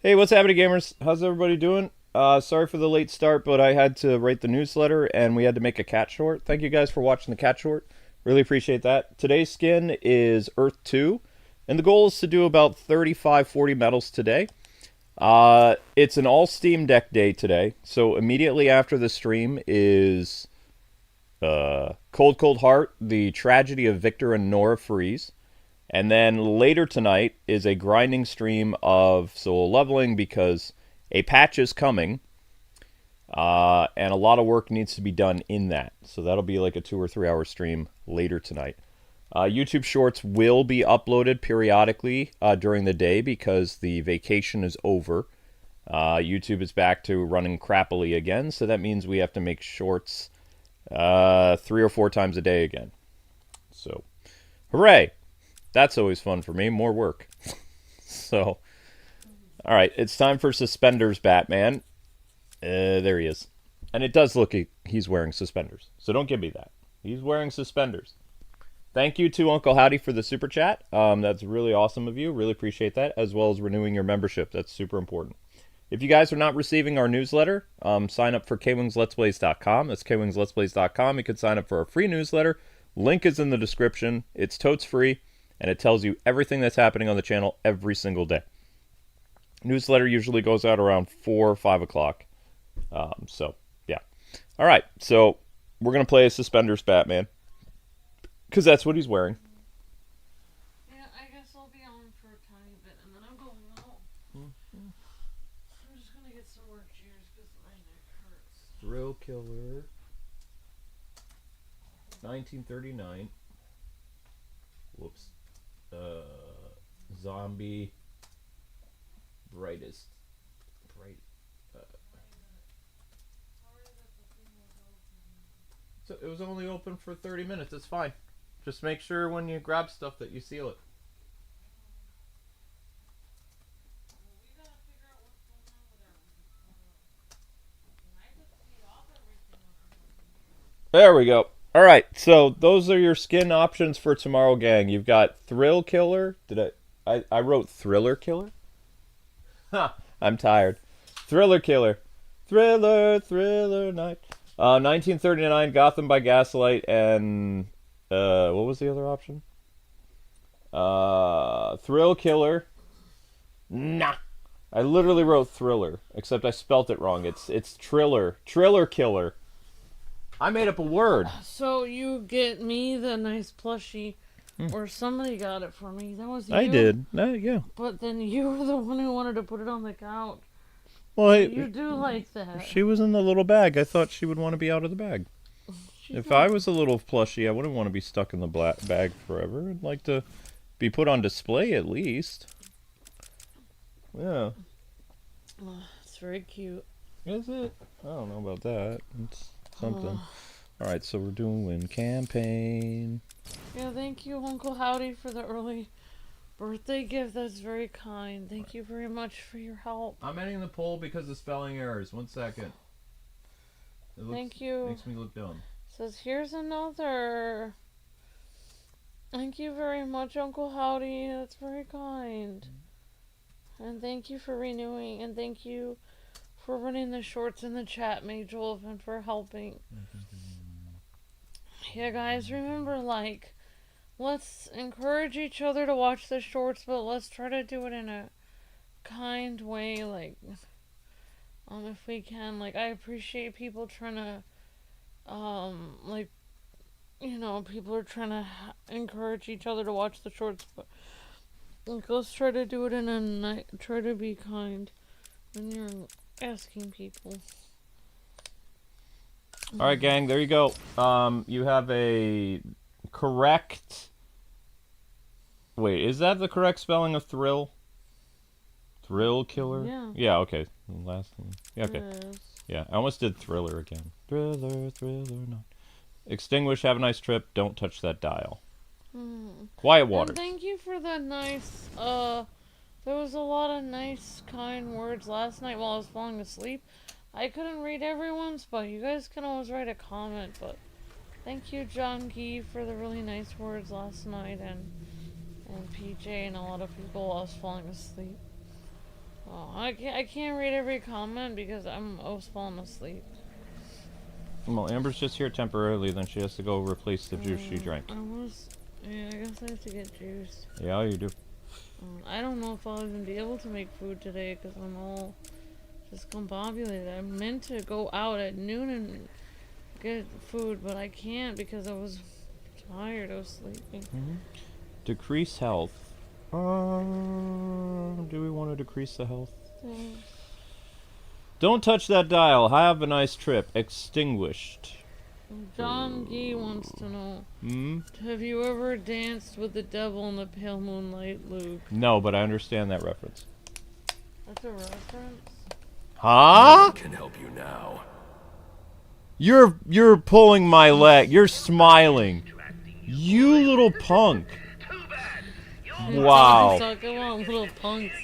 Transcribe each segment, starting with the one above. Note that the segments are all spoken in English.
Hey, what's happening, gamers? How's everybody doing? Sorry for the late start, but I had to write the newsletter and we had to make a cat short. Thank you guys for watching the cat short. Really appreciate that. Today's skin is Earth 2, and the goal is to do about 35, 40 medals today. It's an all Steam Deck day today, so immediately after the stream is Cold Cold Heart, the tragedy of Victor and Nora Freeze. And then later tonight is a grinding stream of solo leveling because a patch is coming, and a lot of work needs to be done in that. So that'll be like a 2 or 3 hour stream later tonight. YouTube Shorts will be uploaded periodically during the day because the vacation is over. YouTube is back to running crappily again, so that means we have to make shorts 3 or 4 times a day again. So, hooray! That's always fun for me. More work. So, all right. It's time for Suspenders Batman. There he is. And it does look he's wearing suspenders. So don't give me that. He's wearing suspenders. Thank you to Uncle Howdy for the super chat. That's really awesome of you. Really appreciate that. As well as renewing your membership. That's super important. If you guys are not receiving our newsletter, sign up for Kwingsletsplays.com. That's Kwingsletsplays.com. You can sign up for our free newsletter. Link is in the description. It's totes free. And it tells you everything that's happening on the channel every single day. Newsletter usually goes out around 4 or 5 o'clock. So, yeah. All right, so we're going to play a Suspenders Batman. Because that's what he's wearing. Yeah, I guess I'll be on for a tiny bit, and then I'm going out. I'm just going to get some more cheers because my neck hurts. Thrill Killer. 1939. Whoops. Zombie brightest bright so it was only open for 30 minutes. It's fine. Just make sure when you grab stuff that you seal it. There we go. All right, so those are your skin options for tomorrow, gang. You've got Thrill Killer. I wrote Thriller Killer? Ha! I'm tired. Thriller Killer. Thriller Night. 1939, Gotham by Gaslight, and what was the other option? Thrill Killer. Nah. I literally wrote Thriller, except I spelt it wrong. It's Triller. Triller Killer. I made up a word. So you get me the nice plushie, or somebody got it for me. That was you. I did. Yeah. But then you were the one who wanted to put it on the couch. Well, You do like that. she was in the little bag. I thought she would want to be out of the bag. If I was a little plushie, I wouldn't want to be stuck in the bag forever. I'd like to be put on display at least. Yeah. It's very cute. Is it? I don't know about that. It's something. Alright, so we're doing win campaign. Yeah, thank you, Uncle Howdy, for the early birthday gift. That's very kind. Thank you very much for your help. I'm ending the poll because of spelling errors. 1 second. Thank you. Makes me look dumb. Says, here's another. Thank you very much, Uncle Howdy. That's very kind. And thank you for renewing. And thank you for running the shorts in the chat, Majel, and for helping. Yeah, guys, remember, like, let's encourage each other to watch the shorts, but let's try to do it in a kind way, like, if we can. Like, I appreciate people trying to, like, you know, people are trying to encourage each other to watch the shorts, but, like, let's try to do it in a try to be kind when you're asking people. Alright, gang, there you go. You have a correct... Wait, is that the correct spelling of thrill? Thrill Killer? Yeah. Yeah, okay. Last one. Yeah, okay. Yes. Yeah, I almost did Thriller again. Thriller, not. Extinguish, have a nice trip, don't touch that dial. Quiet Water. And thank you for the nice, there was a lot of nice, kind words last night while I was falling asleep. I couldn't read everyone's, but you guys can always write a comment, but thank you, John Gee, for the really nice words last night, and PJ, and a lot of people while I was falling asleep. Oh, I can't read every comment because I was falling asleep. Well, Amber's just here temporarily, then she has to go replace the juice she drank. Yeah, I guess I have to get juice. Yeah, you do. I don't know if I'll even be able to make food today because I'm all discombobulated. I meant to go out at noon and get food, but I can't because I was tired. I was sleeping. Decrease health. Do we want to decrease the health? Don't touch that dial. Have a nice trip. Extinguished. John Gee wants to know. Have you ever danced with the devil in the pale moonlight, Luke? No, but I understand that reference. That's a reference? Huh? Can help you now. You're pulling my leg. You're smiling. You little punk. Wow. Talking about little punks.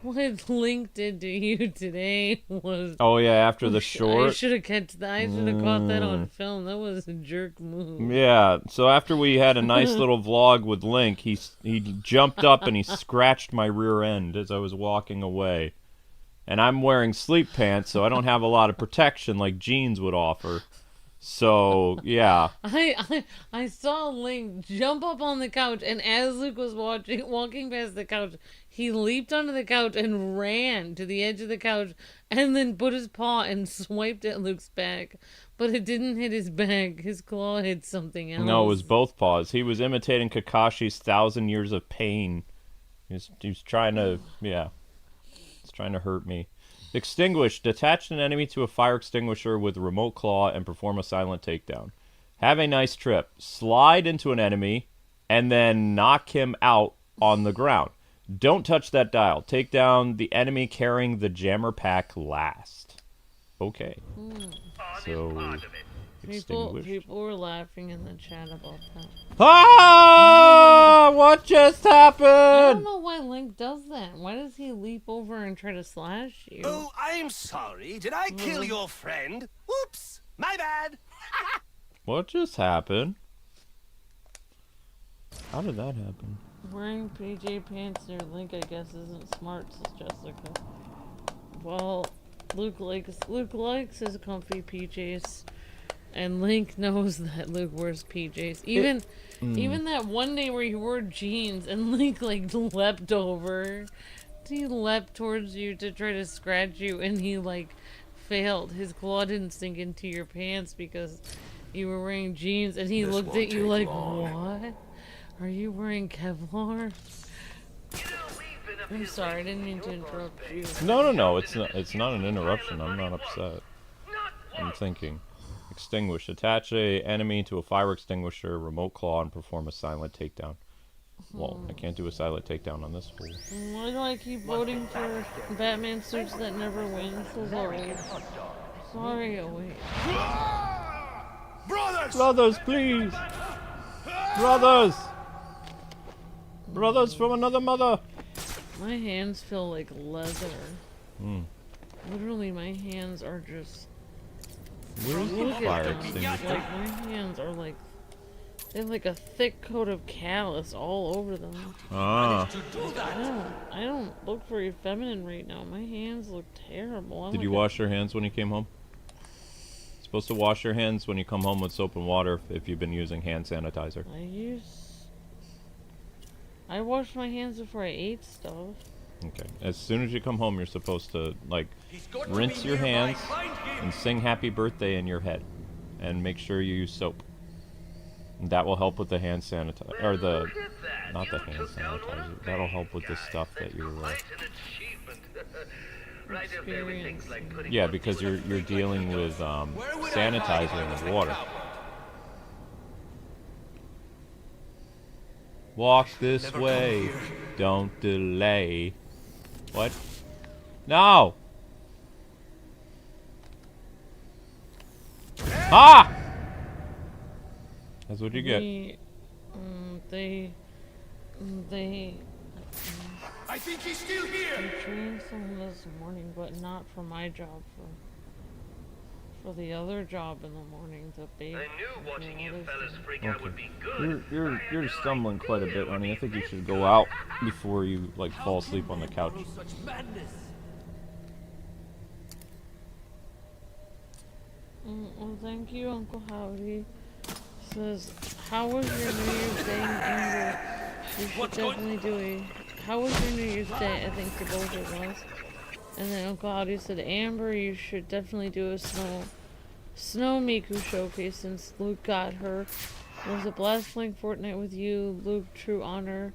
What Link did to you today was... Oh yeah, after the short. I should have caught that on film. That was a jerk move. Yeah, so after we had a nice little vlog with Link, he jumped up and he scratched my rear end as I was walking away. And I'm wearing sleep pants, so I don't have a lot of protection like jeans would offer. So, yeah. I saw Link jump up on the couch, and as Luke was walking past the couch, he leaped onto the couch and ran to the edge of the couch, and then put his paw and swiped at Luke's back. But it didn't hit his back. His claw hit something else. No, it was both paws. He was imitating Kakashi's 1,000 years of pain. He was trying to, yeah. He's trying to hurt me. Extinguish. Detach an enemy to a fire extinguisher with a remote claw and perform a silent takedown. Have a nice trip. Slide into an enemy and then knock him out on the ground. Don't touch that dial. Take down the enemy carrying the jammer pack last. Okay. So, extinguish. People were laughing in the chat about that. Ah! What just happened? I don't know why Link does that. Why does he leap over and try to slash you? Oh, I'm sorry. Did I kill your friend? Whoops! My bad. What just happened? How did that happen? Wearing PJ pants near Link, I guess, isn't smart, says Jessica. Well, Luke likes his comfy PJs, and Link knows that Luke wears PJs. Even that one day where he wore jeans and Link leapt over. He leapt towards you to try to scratch you, and he failed. His claw didn't sink into your pants because you were wearing jeans, and he looked at you like, what? Are you wearing Kevlar? I'm sorry, I didn't mean to interrupt you. No. It's not an interruption. I'm not upset. I'm thinking. Extinguish. Attach a enemy to a fire extinguisher, remote claw, and perform a silent takedown. Well, I can't do a silent takedown on this fool. Why do I keep voting for Batman suits that never win? Says always. Sorry, wait. Brothers, please! Brothers! Brothers from another mother! My hands feel like leather. Literally, my hands are just... Where's the fire extinguisher? my hands are they have a thick coat of callus all over them. Ah. I don't look very feminine right now. My hands look terrible. Did you wash your hands when you came home? Supposed to wash your hands when you come home with soap and water if you've been using hand sanitizer. I washed my hands before I ate stuff. Okay. As soon as you come home, you're supposed to, rinse your hands and sing happy birthday in your head. And make sure you use soap. And that will help with the hand sanitizer. Or not the hand sanitizer. That'll help with the stuff that you're... Yeah, because you're dealing with sanitizer with water. Walk this way. Don't delay. What? No! Ah! That's what you get. I think he's still here. I trained someone this morning, but not for my job. For the other job in the morning, the big. I knew watching you fellas freak out would be good. You're stumbling quite a bit, honey. I think you should go out before you fall asleep on the couch. Well, thank you, Uncle Howdy. Says, how was your New Year's Day in England? You should definitely do a... How was your New Year's Day? I think to both of us. And then Uncle Howdy said, Amber, you should definitely do a Snow Miku showcase since Luke got her. It was a blast playing Fortnite with you, Luke. True honor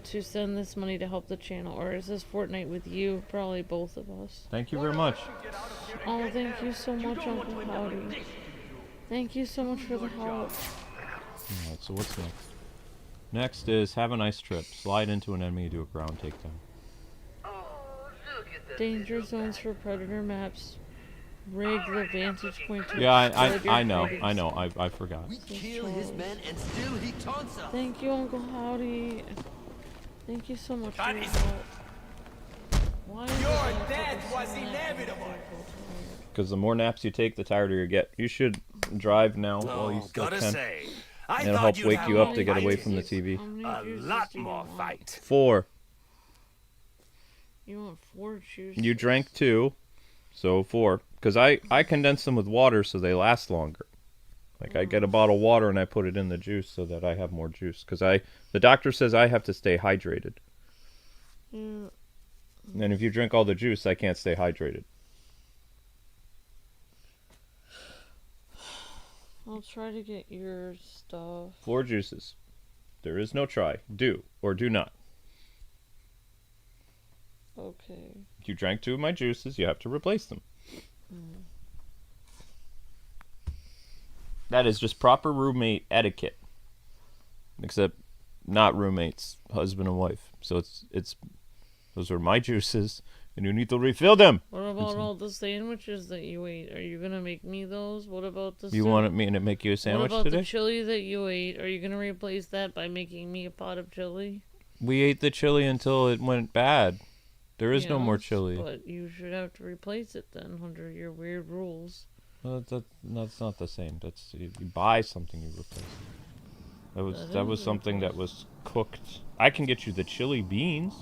to send this money to help the channel. Or is this Fortnite with you? Probably both of us. Thank you very much. Oh, thank you so much, Uncle Howdy. Thank you so much for the help. Alright, so what's next? Next is have a nice trip. Slide into an enemy, do a ground takedown. Danger zones for predator maps. Rig the vantage point to Yeah, explode your I know, targets. I know, I forgot. We kill his men and still he taunts us. Thank you, Uncle Howdy. Thank you so much for your Guys. help. Why is Your it death so was much? inevitable. Because the more naps you take, the tireder you get. You should drive now while you Oh, still gotta can. say, I It'll thought help you'd wake have you up more to get away fight. from the TV. How many A juices lot do you more want? fight. 4. You want 4 juices? You drank 2, so 4. Because I condense them with water so they last longer. Like I get a bottle of water and I put it in the juice so that I have more juice. Because the doctor says I have to stay hydrated. Yeah. And if you drink all the juice, I can't stay hydrated. I'll try to get your stuff. 4 juices. There is no try. Do or do not. Okay. You drank 2 of my juices, you have to replace them. That is just proper roommate etiquette. Except not roommates, husband and wife. So it's those are my juices and you need to refill them. What about all the sandwiches that you ate? Are you gonna make me those? What about the You wanted me to make you a sandwich What about today? the chili that you ate? Are you gonna replace that by making me a pot of chili? We ate the chili until it went bad. There is no more Yes, chili. But you should have to replace it then under your weird rules. Well, that's not the same. That's you buy something, you replace it. That was is something that was cooked. I can get you the chili beans.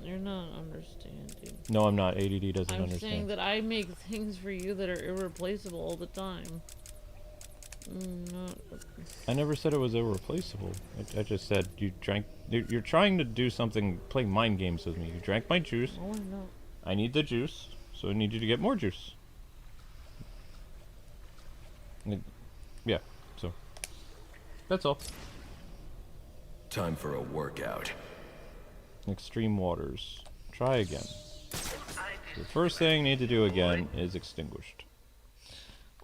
You're not understanding. No, I'm not. ADD doesn't I'm saying understand. that I make things for you that are irreplaceable all the time. Not... I never said it was irreplaceable. I just said you drank. You're trying to do something, play mind games with me. You drank my juice. Oh, I know. I need the juice, so I need you to get more juice. Yeah, so that's all. Time for a workout. Extreme waters. Try again. The first thing you need to do again is extinguished.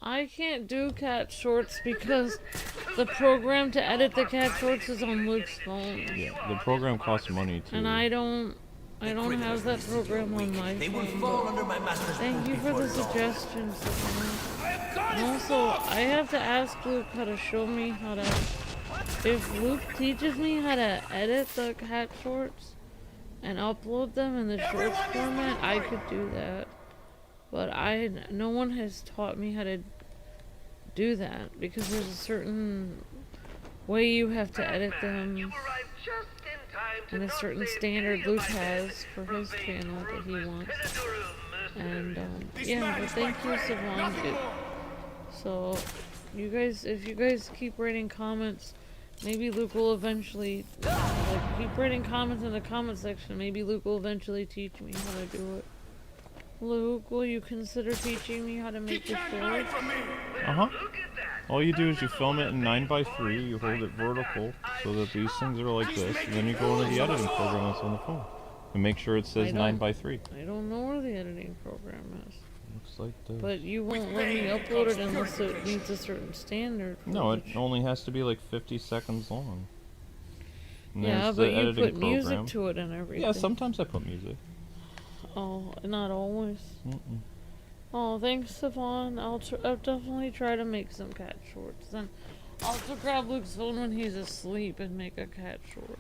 I can't do cat shorts because the program to edit the cat shorts is on Luke's phone. Yeah, the program costs money too. And I don't have that program on my They will phone. fall under my master's Thank you for the suggestions. And also, I have to ask Luke how to show me how to... If Luke teaches me how to edit the cat shorts and upload them in the shorts format, I could do that. But no one has taught me how to do that because there's a certain way you have to edit them and a certain standard Luke has for his channel that he wants. And yeah, but thank you, Savon. So you guys, if you guys keep writing comments, maybe Luke will eventually keep writing comments in the comment section. Maybe Luke will eventually teach me how to do it. Luke, will you consider teaching me how to make the short? Uh-huh. All you do is you film it in 9:3, you hold it vertical so that these things are like this, and then you go into the editing program that's on the phone. And make sure it says 9:3. I don't know where the editing program is. Looks like this. But you won't let me upload it unless it meets a certain standard. No, it only has to be like 50 seconds long. And Yeah, there's but the you editing put music program. to it and everything. Yeah, sometimes I put music. Oh, not always. Mm-mm. Oh, thanks, Savon. I'll definitely try to make some cat shorts. Then I'll also grab Luke's phone when he's asleep and make a cat short.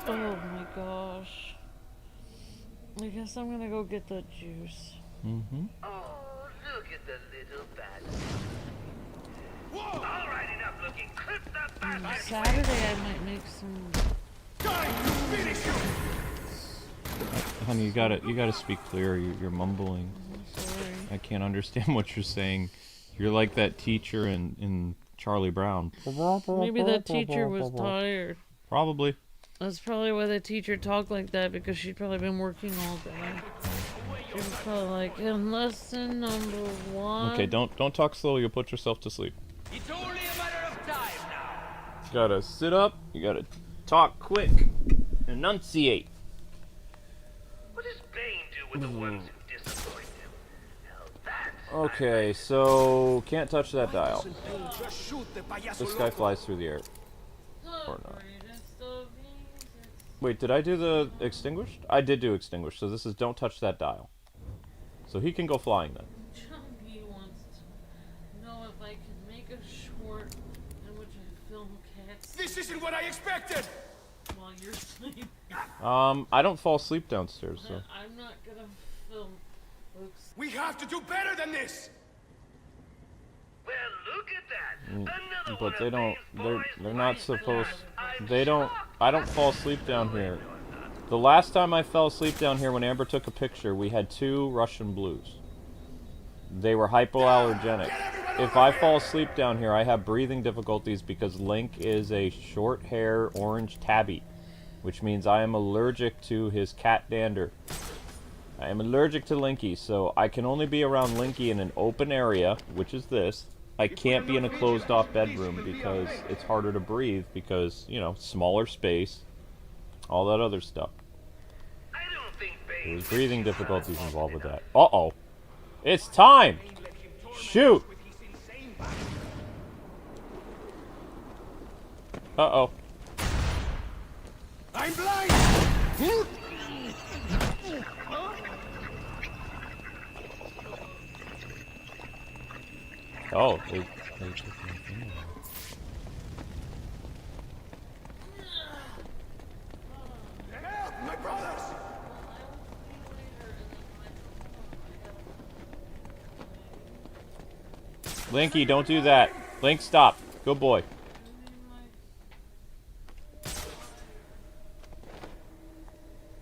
Oh my gosh. I guess I'm gonna go get the juice. Mm-hmm. Oh, look at the little bastard. All right, enough looking. Clip the bastard. Saturday I might make some... Honey, you gotta speak clear. You're mumbling. Sorry. I can't understand what you're saying. You're like that teacher in Charlie Brown. Maybe that teacher was tired. Probably. That's probably why the teacher talked like that, because she'd probably been working all day. She was probably like, in lesson number 1. Okay, don't talk slow. You'll put yourself to sleep. It's only a matter of time now. You gotta sit up. You gotta talk quick. Enunciate. What does Bane do with the ones who disappoint him? Now that's Okay, so can't touch that dial. Just shoot the payaso This guy loco. flies through the air. The Or not. greatest of these, Wait, did I do the extinguished? I did do extinguished, so this is don't touch that dial. So he can go flying then. Chunky wants to know if I can make a short in which I film cats This isn't what I expected. while you're sleeping. I don't fall asleep downstairs, so. I'm not gonna film books. We have to do better than this. well, look at that. Another one But they of don't. Bane's They're boys not finds supposed. I'm They don't. shocked. I don't fall asleep down here. The last time I fell asleep down here when Amber took a picture, we had 2 Russian blues. They were hypoallergenic. If I fall asleep down here, I have breathing difficulties because Link is a short hair orange tabby, which means I am allergic to his cat dander. I am allergic to Linky, so I can only be around Linky in an open area, which is this. I can't be in a closed off bedroom because it's harder to breathe because, you know, smaller space, all that other stuff. I don't think Bane There's breathing difficulties involved with that. Uh-oh. It's time! Shoot! Uh-oh. I'm blind. Oh, they took my thing away. Help, my brothers. Linky, don't do that. Link, stop. Good boy.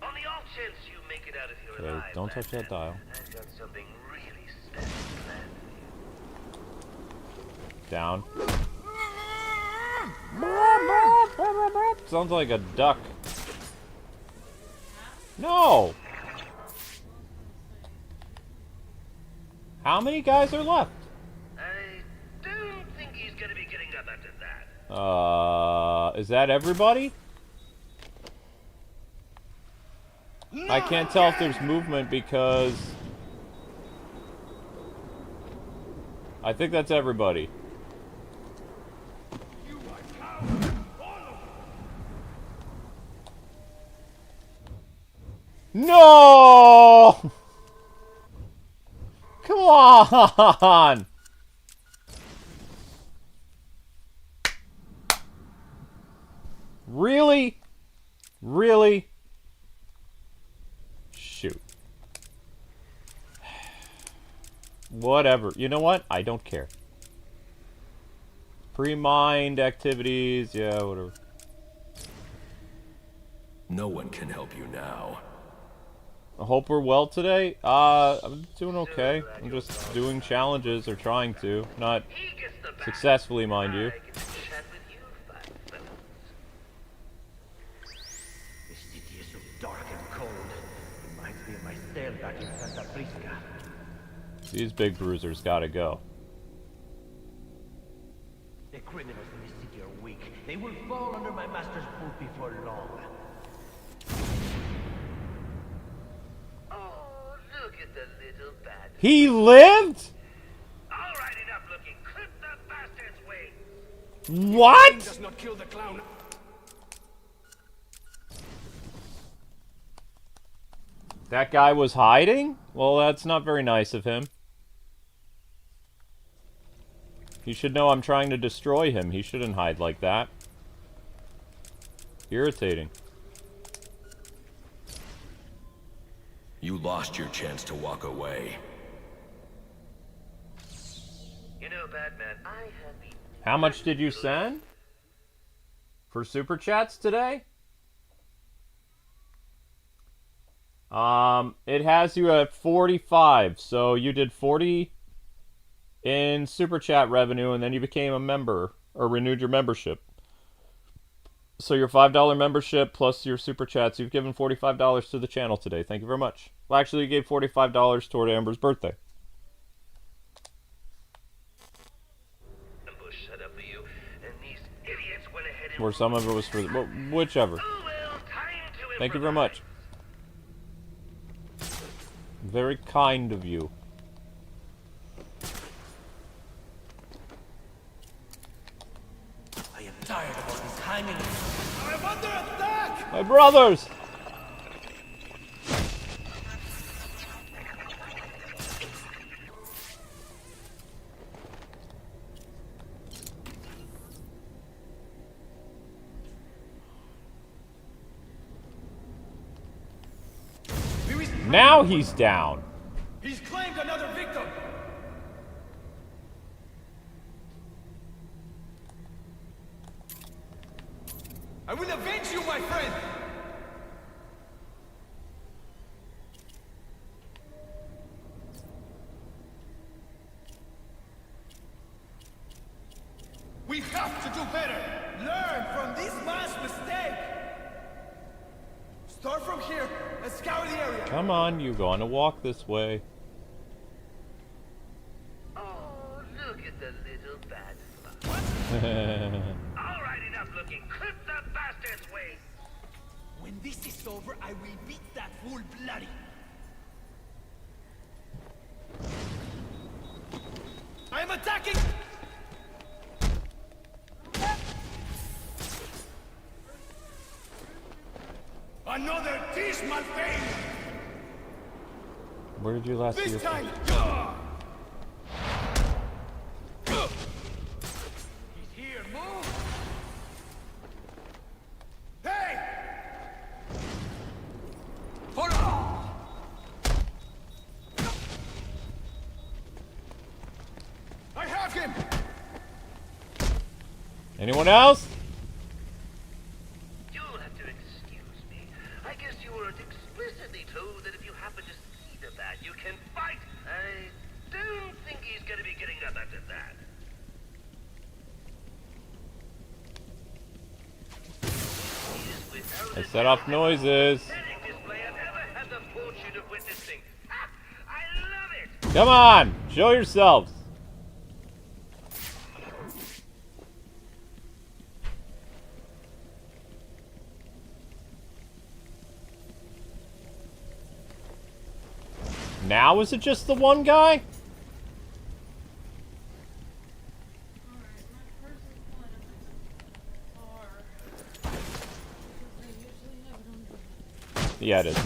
On the off chance you make it out of here Okay, alive, don't touch that dial. I've got something really special planned for you. Down. Sounds like a duck. No! How many guys are left? I don't think he's gonna be getting up after that. Is that everybody? I can't tell if there's movement because... I think that's everybody. No! Come on! Really? Really? Shoot. Whatever. You know what? I don't care. Pre-mined activities, yeah, whatever. No one can help you now. I hope we're well today. I'm doing okay. I'm just doing challenges, or trying to. Not He gets the back. successfully, mind you. I get to chat with you, fine fellows. The city is so dark and cold. Reminds me of my cell back in Santa Prisca. These big bruisers gotta go. The criminals in this city are weak. They will fall under my master's boot before long. Oh, look at the little bad. He lived? All right, enough looking. Clip the bastard's wing. What? Does not kill the clown. That guy was hiding? Well, that's not very nice of him. He should know I'm trying to destroy him. He shouldn't hide like that. Irritating. You lost your chance to walk away. You know, Batman, I have been. How much did you send? For super chats today? It has you at 45, so you did 40 in Super Chat revenue, and then you became a member, or renewed your membership. So your $5 membership plus your Super Chats, you've given $45 to the channel today. Thank you very much. Well, actually, you gave $45 toward Amber's birthday. Ambush set up for you, and these idiots went ahead and... Or some of it was for... Well, whichever. Oh, well, time to Thank you very much. Very kind of you. I am tired of all this hanging. I'm under attack! My brothers! Now he's down. He's claimed another victim! I will avenge you, my friend! We have to do better! Learn from this man's mistake! Start from here and scour the area! Come on, you're going to walk this way. Oh, look at the little bad spot. All right, enough looking. Clip the bastard's wing! When this is over, I will beat that fool bloody! I am attacking! Another dismal thing! Where did you last see your... This time! He's here, move! Hey! Hold on! I have him! Anyone else? You'll have to excuse me. I guess you weren't explicitly told that if you happen to see the bat, you can fight. I don't think he's gonna be getting up after that. I set off noises. Display I've ever had the fortune of witnessing. Ha! I love it! Come on, show yourselves. Now is it just the one guy? Yeah, it is.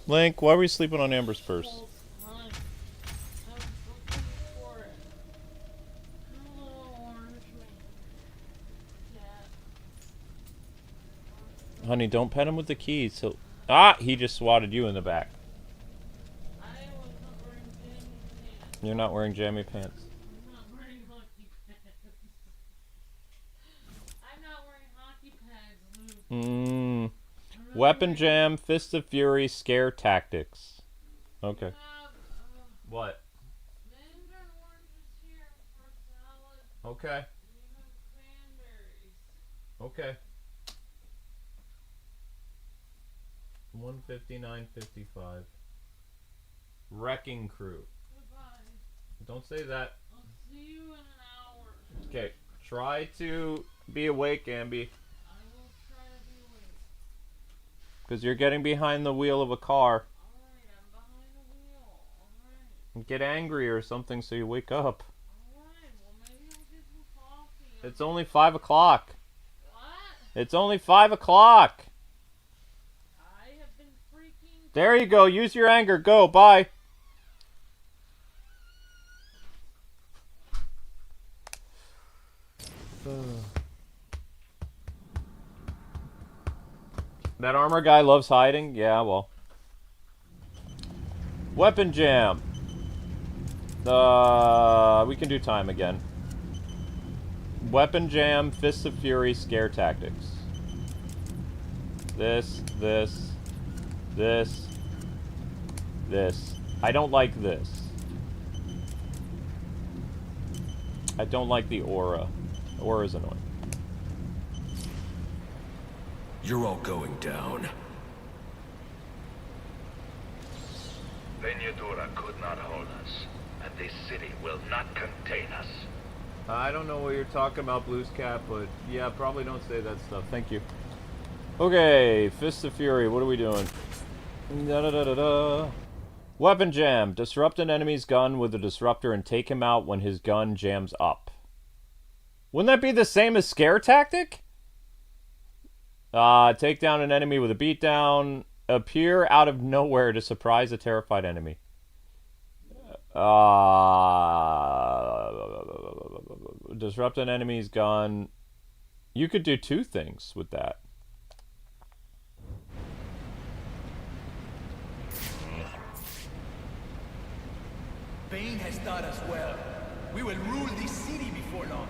Link, why were you sleeping on Amber's purse? Honey, don't pet him with the keys. He'll... Ah, he just swatted you in the back. You're not wearing jammy pants. Weapon jam, fist of fury, scare tactics. Okay. What? Okay. Okay. 159.55. Wrecking crew. Don't say that. I'll see you in an hour. Okay. Try to be awake, Amby. I will try to be awake. Because you're getting behind the wheel of a car. Alright, I'm behind the wheel. Alright. Get angry or something so you wake up. Alright, well maybe I'll get some coffee. It's only 5 o'clock. What? It's only 5 o'clock. I have been freaking... There you go. Use your anger. Go. Bye. That armor guy loves hiding? Yeah, well. Weapon jam. We can do time again. Weapon jam, Fists of Fury, scare tactics. This. I don't like this. I don't like the aura. The aura's annoying. You're all going down. Venedura could not hold us, and this city will not contain us. I don't know what you're talking about, Blues Cat, but yeah, probably don't say that stuff. Thank you. Okay, Fist of Fury, what are we doing? Da-da-da-da-da. Weapon jam. Disrupt an enemy's gun with a disruptor and take him out when his gun jams up. Wouldn't that be the same as scare tactic? Take down an enemy with a beatdown. Appear out of nowhere to surprise a terrified enemy. Disrupt an enemy's gun. You could do two things with that. Bane has taught us well. We will rule this city before long.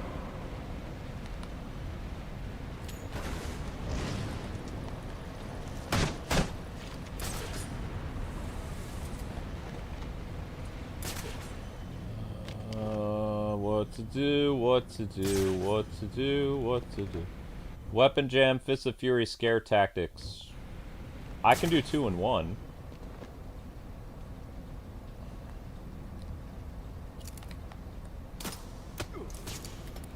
What to do. Weapon jam, Fist of Fury, scare tactics. I can do 2 in 1.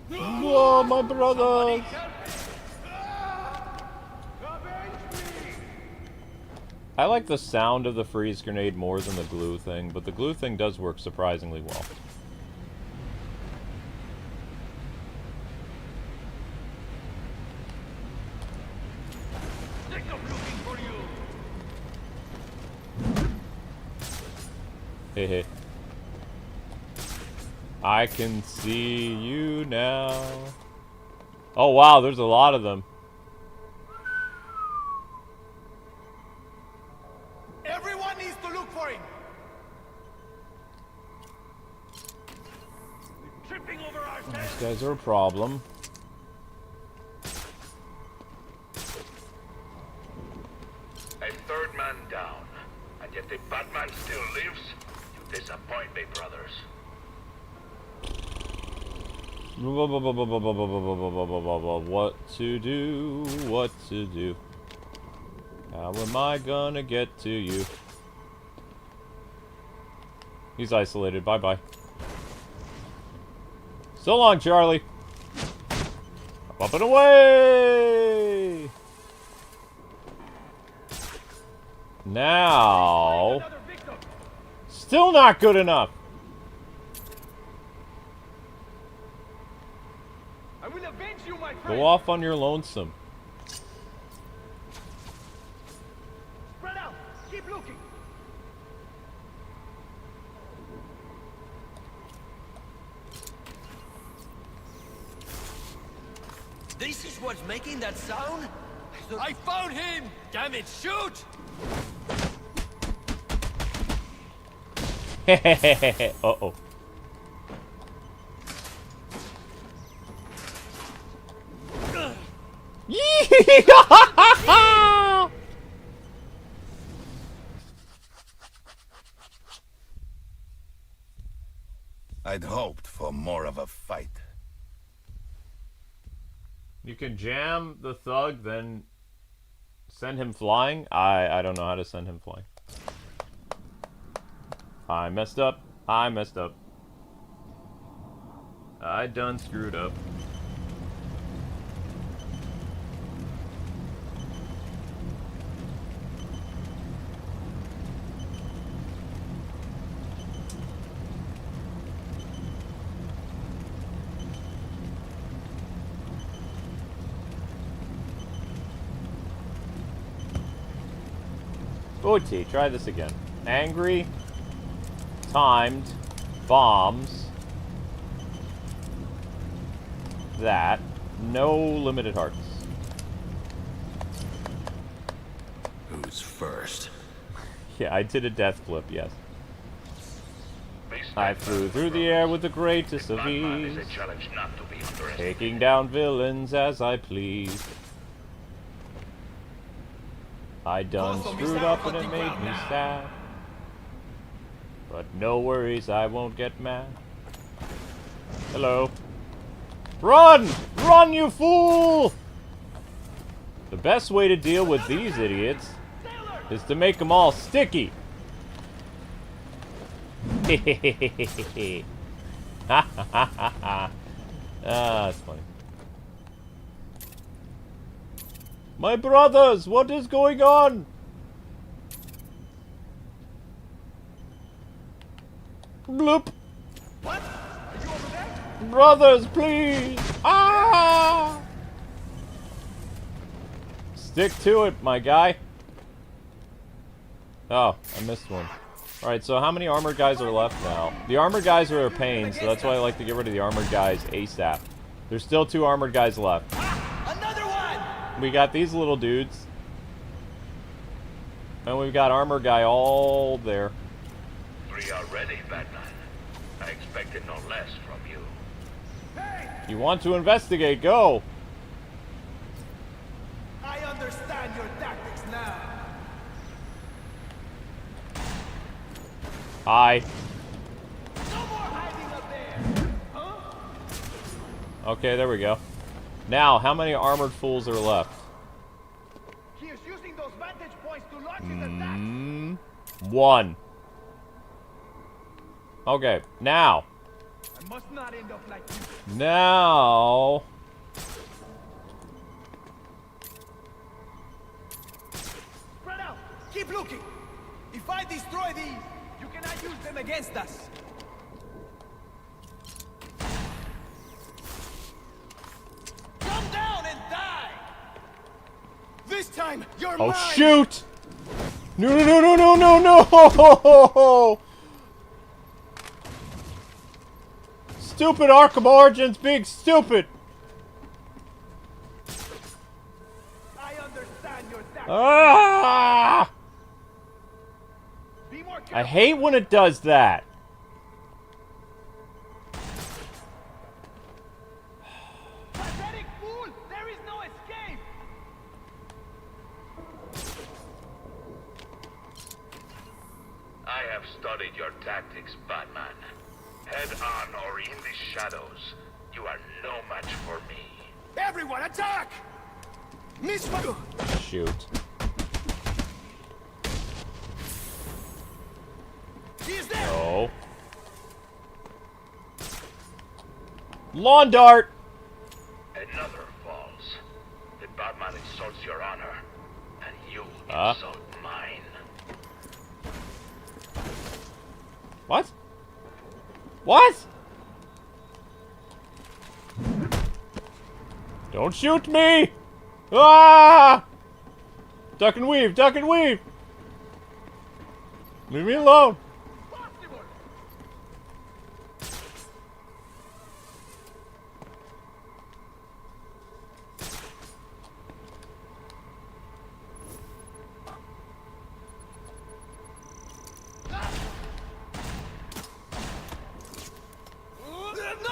Whoa, my brother! I like the sound of the freeze grenade more than the glue thing, but the glue thing does work surprisingly well. Hey, hey. I can see you now. Oh, wow, there's a lot of them. Everyone needs to look for him. Tripping over ourselves. These guys are a problem. A third man down, and yet the Batman still lives? You disappoint me, brothers. What to do? What to do? How am I gonna get to you? He's isolated. Bye-bye. So long, Charlie. Up and away! Now... Still not good enough! I will avenge you, my friend. Go off on your lonesome. Spread out. Keep looking. This is what's making that sound? I found him! Damn it, shoot! Uh-oh. I'd hoped for more of a fight. You can jam the thug, then send him flying? I don't know how to send him flying. I messed up. I messed up. I done screwed up. OT, try this again. Angry, timed, bombs, that, no limited hearts. Who's first? Yeah, I did a death flip, yes. I flew through the air with the greatest of Batman ease, is a challenge not to be underestimated. taking down villains as I please. I done Gotham is screwed our up and it hunting made ground me now. sad. But no worries, I won't get mad. Hello. Run! Run, you fool! The best way to deal with these idiots is to make them all sticky. Hehehehe. Ha ha ha ha ha. Ah, that's funny. My brothers, what is going on? Bloop. What? Are you over there? Brothers, please. Ah! Stick to it, my guy. Oh, I missed one. Alright, so how many armored guys are left now? The armored guys are a pain, so that's why I like to get rid of the armored guys ASAP. There's still 2 armored guys left. Another one! We got these little dudes. And we've got armor guy all there. 3 already, Batman. I expected no less from you. You want to investigate, go! I understand your tactics now. Hi. No more hiding up there. Huh? Okay, there we go. Now, how many armored fools are left? He is using those vantage points to launch his attacks. 1. Okay, now. I must not end up like you. Now. Spread out. Keep looking. If I destroy these, you cannot use them against us. Come down and die. This time, you're Oh, mine. shoot! No, no, no, no, no, no, no! Stupid Arkham Origins being stupid! I understand your tactics. Ah! Be more careful. I hate when it does that. Pathetic fool! There is no escape! I have studied your tactics, Batman. Head on or in the shadows, you are no match for me. Everyone, attack! Miss Shoot. He is there! No. Lawn dart! Another falls. The Batman insults your honor, and you Huh? insult mine. What? What? Don't shoot me! Ah! Duck and weave, duck and weave! Leave me alone! Possible!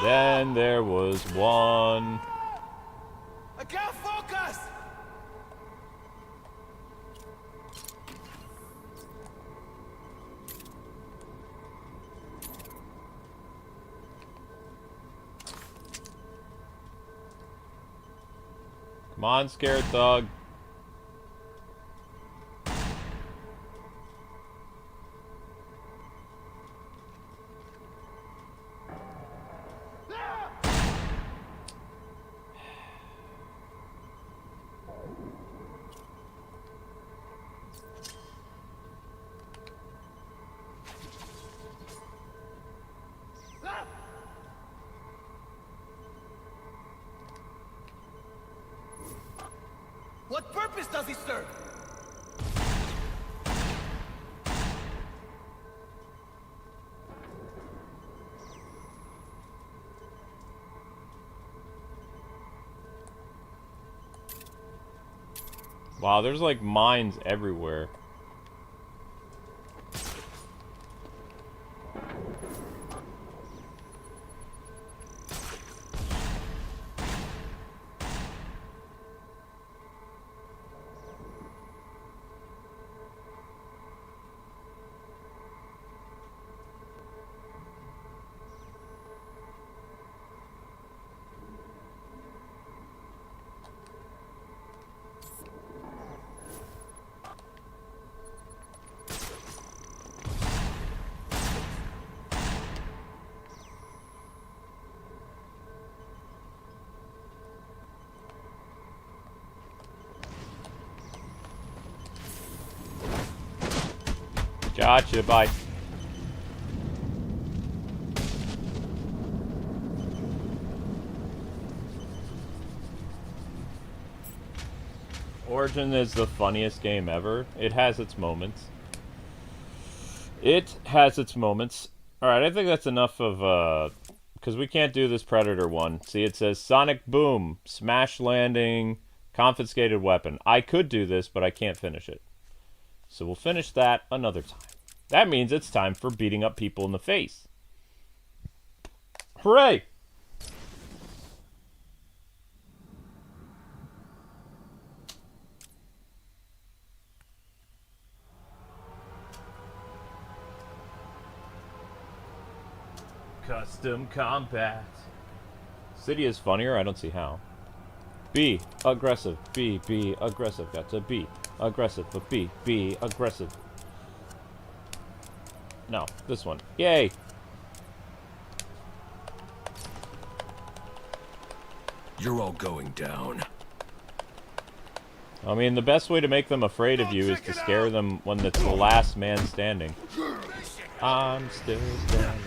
Then there was one. I can't focus! Come on, scared thug. What purpose does it serve? Wow, there's like mines everywhere. Gotcha, bye. Origin is the funniest game ever. It has its moments. It has its moments. Alright, I think that's enough of, because we can't do this Predator one. See, it says Sonic Boom, Smash Landing, Confiscated Weapon. I could do this, but I can't finish it. So we'll finish that another time. That means it's time for beating up people in the face. Hooray! Custom combat. City is funnier? I don't see how. Be aggressive. Be aggressive. Got to be aggressive, but be aggressive. No, this one. Yay! You're all going down. I mean, the best way to make them afraid of you is to scare them when it's the last man standing. I'm still standing.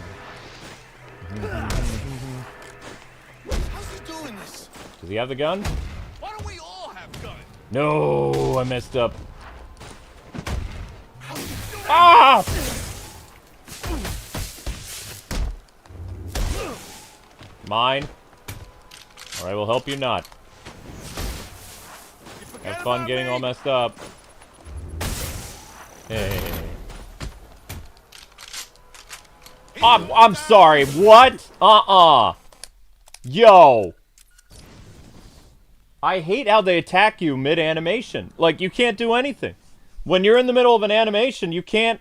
How's he doing this? Does he have the gun? Why don't we all have guns? No, I messed up. Ah! Mine. Or I will help you not. Have fun getting all messed up. Hey. I'm sorry, what? Yo. I hate how they attack you mid-animation. Like, you can't do anything. When you're in the middle of an animation, you can't...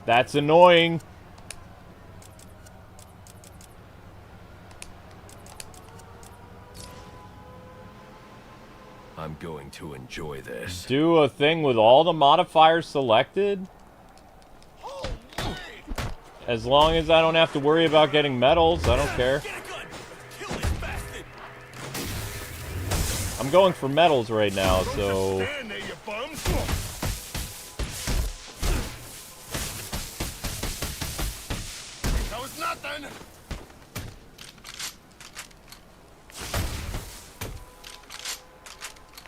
That's annoying. I'm going to enjoy this. Do a thing with all the modifiers selected? As long as I don't have to worry about getting medals, I don't care. I'm going for medals right now, so... That was nothing.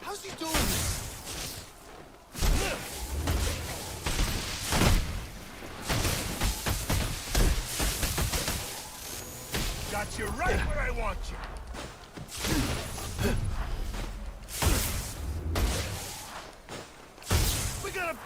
How's he doing this? Got you right where I want you. We gotta...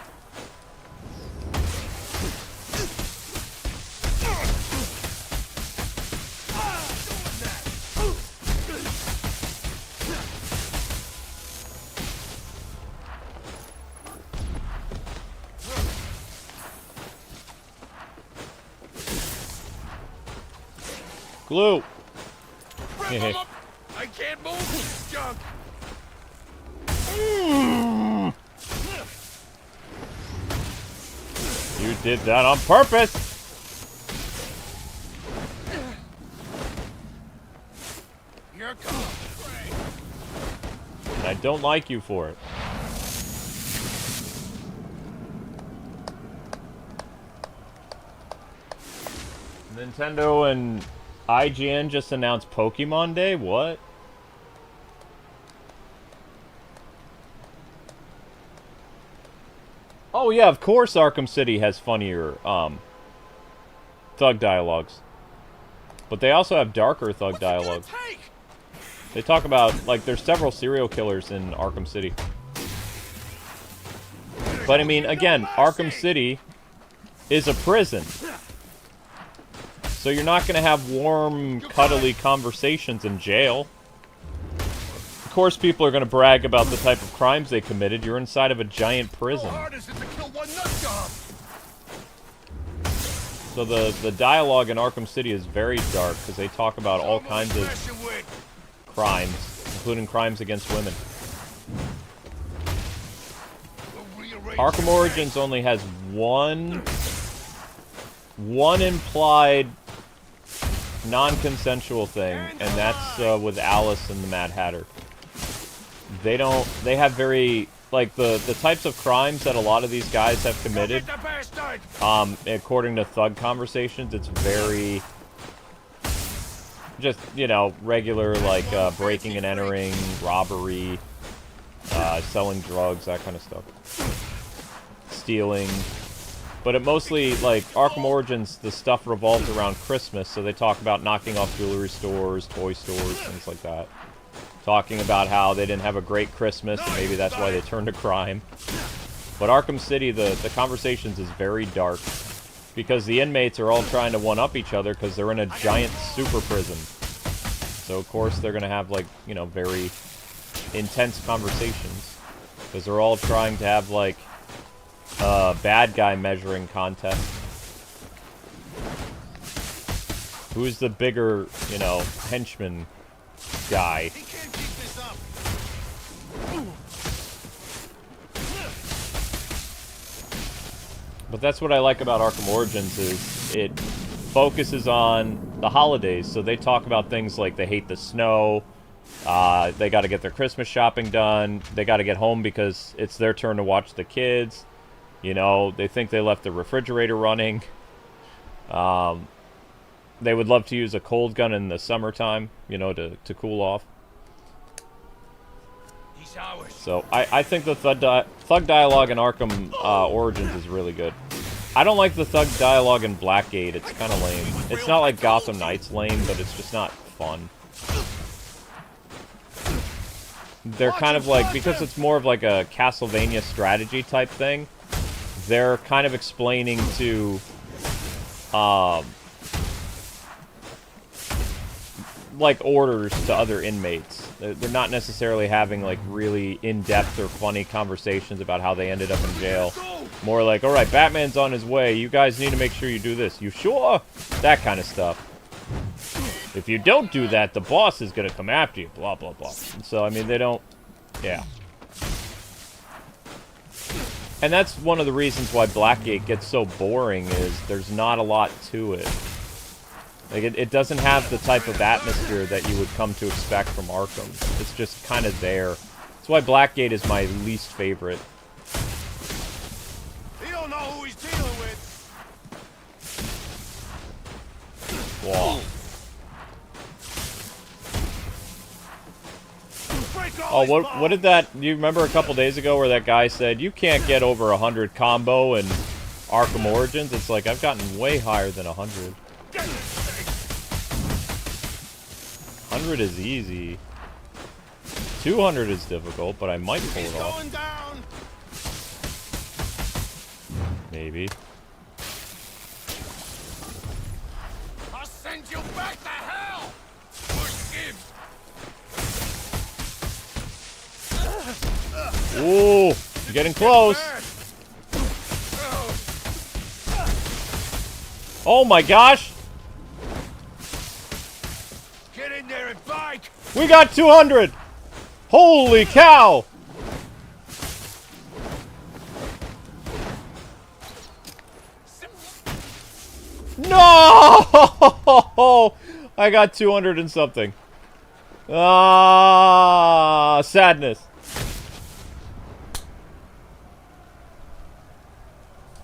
Glue! I can't move this junk. You did that on purpose! Here comes. And I don't like you for it. Nintendo and IGN just announced Pokemon Day? What? Oh yeah, of course Arkham City has funnier, thug dialogues. But they also have darker thug dialogues. They talk about, like, there's several serial killers in Arkham City. But I mean, again, Arkham City is a prison. So you're not going to have warm, cuddly conversations in jail. Of course people are going to brag about the type of crimes they committed. You're inside of a giant prison. So the dialogue in Arkham City is very dark, because they talk about all kinds of crimes, including crimes against women. Arkham Origins only has one implied non-consensual thing, and that's with Alice and the Mad Hatter. they have very, like, the types of crimes that a lot of these guys have committed, according to thug conversations, it's very, just, you know, regular, like, breaking and entering, robbery, selling drugs, that kind of stuff. Stealing. But it mostly, like, Arkham Origins, the stuff revolves around Christmas, so they talk about knocking off jewelry stores, toy stores, things like that. Talking about how they didn't have a great Christmas, and maybe that's why they turned to crime. But Arkham City, the conversations is very dark, because the inmates are all trying to one-up each other, because they're in a giant super prison. So, of course, they're going to have, like, you know, very intense conversations, because they're all trying to have, like, bad guy measuring contest. Who's the bigger, you know, henchman guy? But that's what I like about Arkham Origins, is it focuses on the holidays. So they talk about things like they hate the snow, they got to get their Christmas shopping done, they got to get home because it's their turn to watch the kids. You know, they think they left the refrigerator running. They would love to use a cold gun in the summertime, you know, to cool off. So, I think the thug dialogue in Arkham Origins is really good. I don't like the thug dialogue in Blackgate. It's kind of lame. It's not like Gotham Knights lame, but it's just not fun. They're kind of like, because it's more of like a Castlevania strategy type thing, they're kind of explaining to, like, orders to other inmates. They're not necessarily having, like, really in-depth or funny conversations about how they ended up in jail. More like, alright, Batman's on his way, you guys need to make sure you do this. You sure? That kind of stuff. If you don't do that, the boss is gonna come after you, blah, blah, blah. And so, I mean, they don't... Yeah. And that's one of the reasons why Blackgate gets so boring, is there's not a lot to it. Like, it doesn't have the type of atmosphere that you would come to expect from Arkham. It's just kind of there. That's why Blackgate is my least favorite. He don't know who he's dealing with. Wow. Oh, what did that... You remember a couple days ago where that guy said, you can't get over 100 combo in Arkham Origins? It's like, I've gotten way higher than 100. 100 is easy. 200 is difficult, but I might pull it off. Maybe. I'll send you back to hell. Push him. Ooh, you're getting close. Oh my gosh. Get in there and fight. We got 200. Holy cow. No! I got 200 and something. Ah, sadness.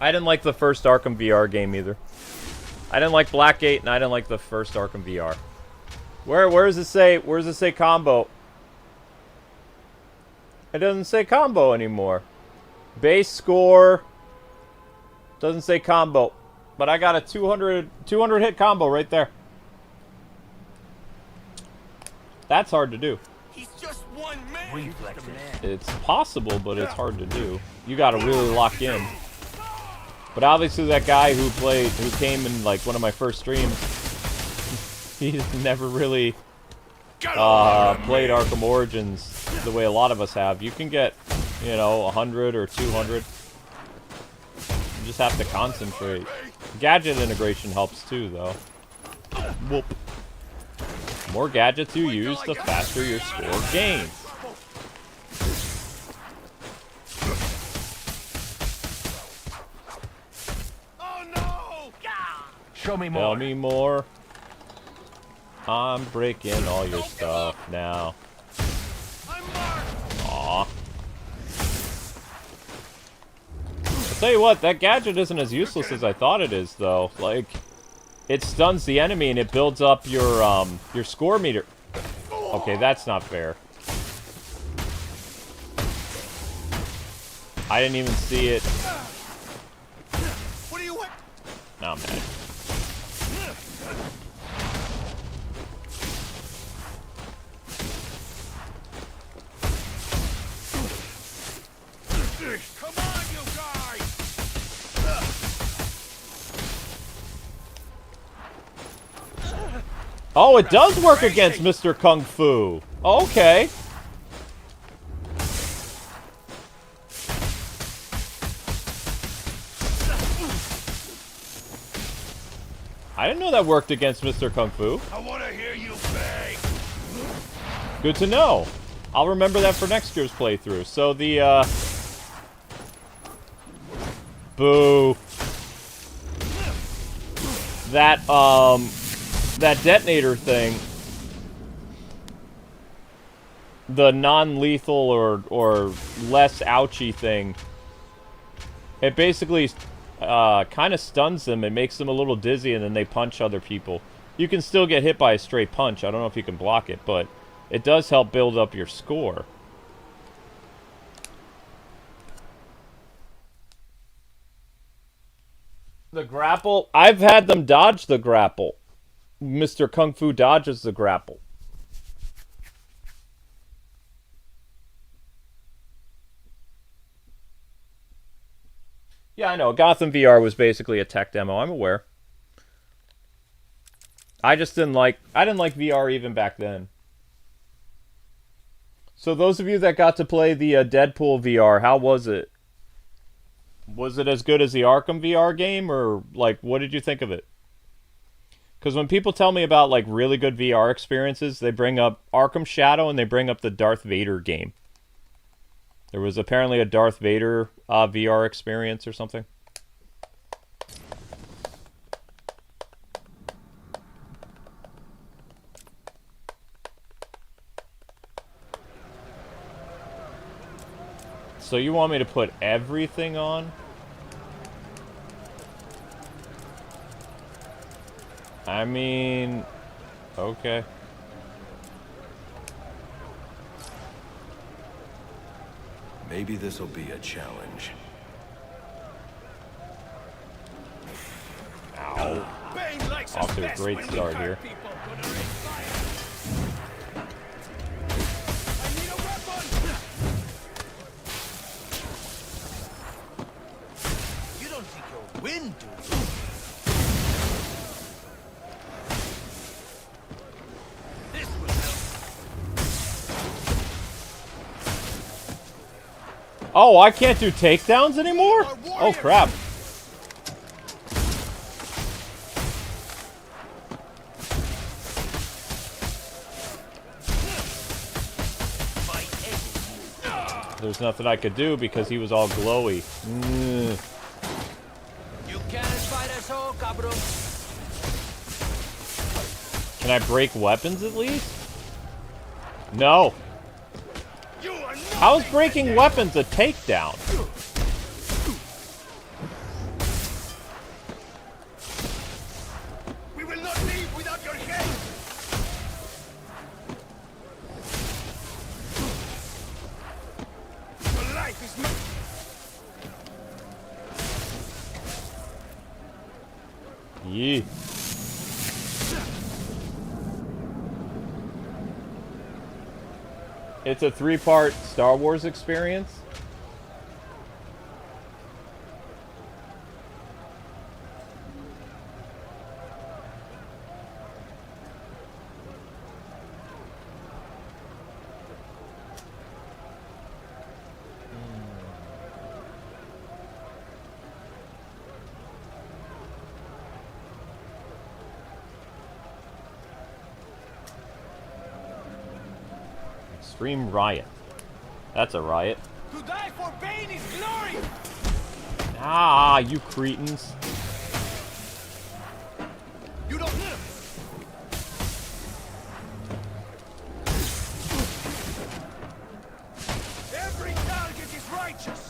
I didn't like the first Arkham VR game either. I didn't like Blackgate, and I didn't like the first Arkham VR. Where does it say? Where does it say combo? It doesn't say combo anymore. Base score doesn't say combo, but I got a 200 hit combo right there. That's hard to do. He's just one man. It's possible, but it's hard to do. You got to really lock in. But obviously, that guy who came in like one of my first streams, he's never really played Arkham Origins the way a lot of us have. You can get, you know, 100 or 200. You just have to concentrate. Gadget integration helps too, though. Whoop. The more gadgets you use, the faster your score gains. Show me more. Tell me more. I'm breaking all your stuff now. tell you what, that gadget isn't as useless as I thought it is, though. Like, it stuns the enemy and it builds up your score meter. Okay, that's not fair. I didn't even see it. What do you want? Now I'm mad. Come on, you guys! Oh, it does work against Mr. Kung Fu. Okay. I didn't know that worked against Mr. Kung Fu. I want to hear you bang. Good to know. I'll remember that for next year's playthrough. So the, Boo. That detonator thing. The non-lethal or less ouchy thing. It basically kind of stuns them. It makes them a little dizzy, and then they punch other people. You can still get hit by a straight punch. I don't know if you can block it, but it does help build up your score. The grapple? I've had them dodge the grapple. Mr. Kung Fu dodges the grapple. Yeah, I know. Gotham VR was basically a tech demo. I'm aware. I didn't like VR even back then. So those of you that got to play the Deadpool VR, how was it? Was it as good as the Arkham VR game, or like what did you think of it? Because when people tell me about like really good VR experiences, they bring up Arkham Shadow and they bring up the Darth Vader game. There was apparently a Darth Vader VR experience or something. So you want me to put everything on? I mean, okay. Maybe this'll be a challenge. Ow. Bane likes Off us to a best great when we start hurt here. people. Gonna raise fire. I need a weapon! You don't think you'll win, do you? This will help. Oh, I can't do takedowns anymore? Oh, crap. There's nothing I could do because he was all glowy. You can't fight us all, cabrón. Can I break weapons at least? No. How is breaking weapons a takedown? We will not leave without your help! Your life is not... Yee. It's a 3-part Star Wars experience. Extreme riot. That's a riot. To die for Bane is glory! Ah, you cretins. You don't live! Every target is righteous!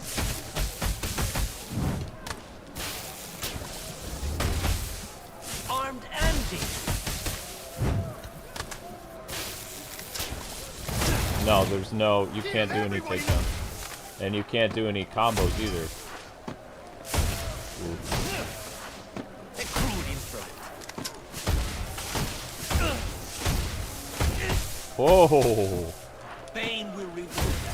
No, there's no... You can't do any takedowns. And you can't do any combos either. Ooh. Whoa! Pain will reward that.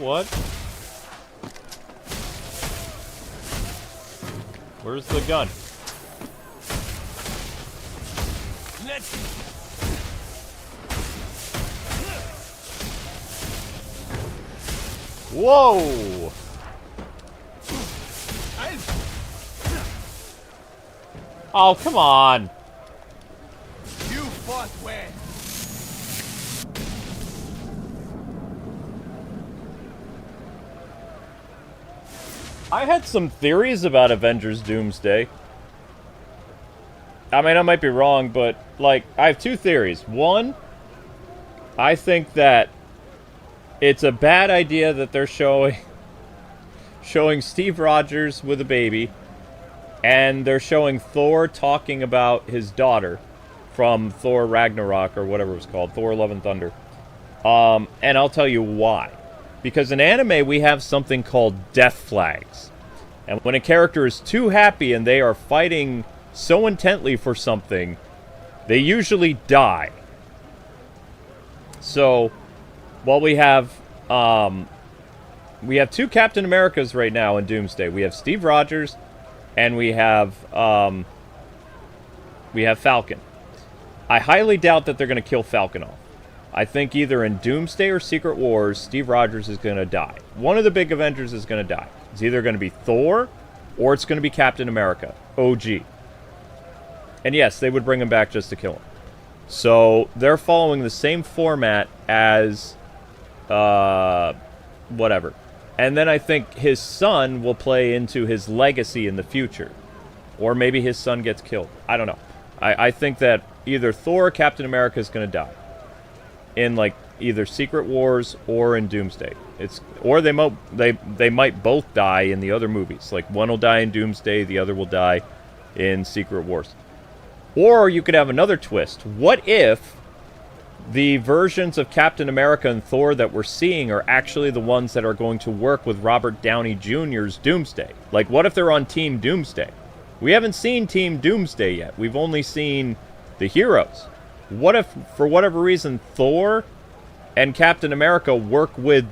What? Where's the gun? Let's Whoa! Oh, come on! You fought well. I had some theories about Avengers Doomsday. I mean, I might be wrong, but, like, I have two theories. One, I think that it's a bad idea that they're showing Steve Rogers with a baby, and they're showing Thor talking about his daughter from Thor Ragnarok, or whatever it was called, Thor Love and Thunder. And I'll tell you why. Because in anime, we have something called death flags. And when a character is too happy and they are fighting so intently for something, they usually die. So, while we have two Captain Americas right now in Doomsday. We have Steve Rogers, and we have Falcon. I highly doubt that they're going to kill Falcon off. I think either in Doomsday or Secret Wars, Steve Rogers is going to die. One of the big Avengers is going to die. It's either going to be Thor, or it's going to be Captain America, OG. And yes, they would bring him back just to kill him. So, they're following the same format as, whatever. And then I think his son will play into his legacy in the future. Or maybe his son gets killed. I don't know. I think that either Thor or Captain America is going to die. In, like, either Secret Wars or in Doomsday. Or they might both die in the other movies. Like, one will die in Doomsday, the other will die in Secret Wars. Or you could have another twist. What if the versions of Captain America and Thor that we're seeing are actually the ones that are going to work with Robert Downey Jr.'s Doomsday? Like, what if they're on Team Doomsday? We haven't seen Team Doomsday yet. We've only seen the heroes. What if, for whatever reason, Thor and Captain America work with,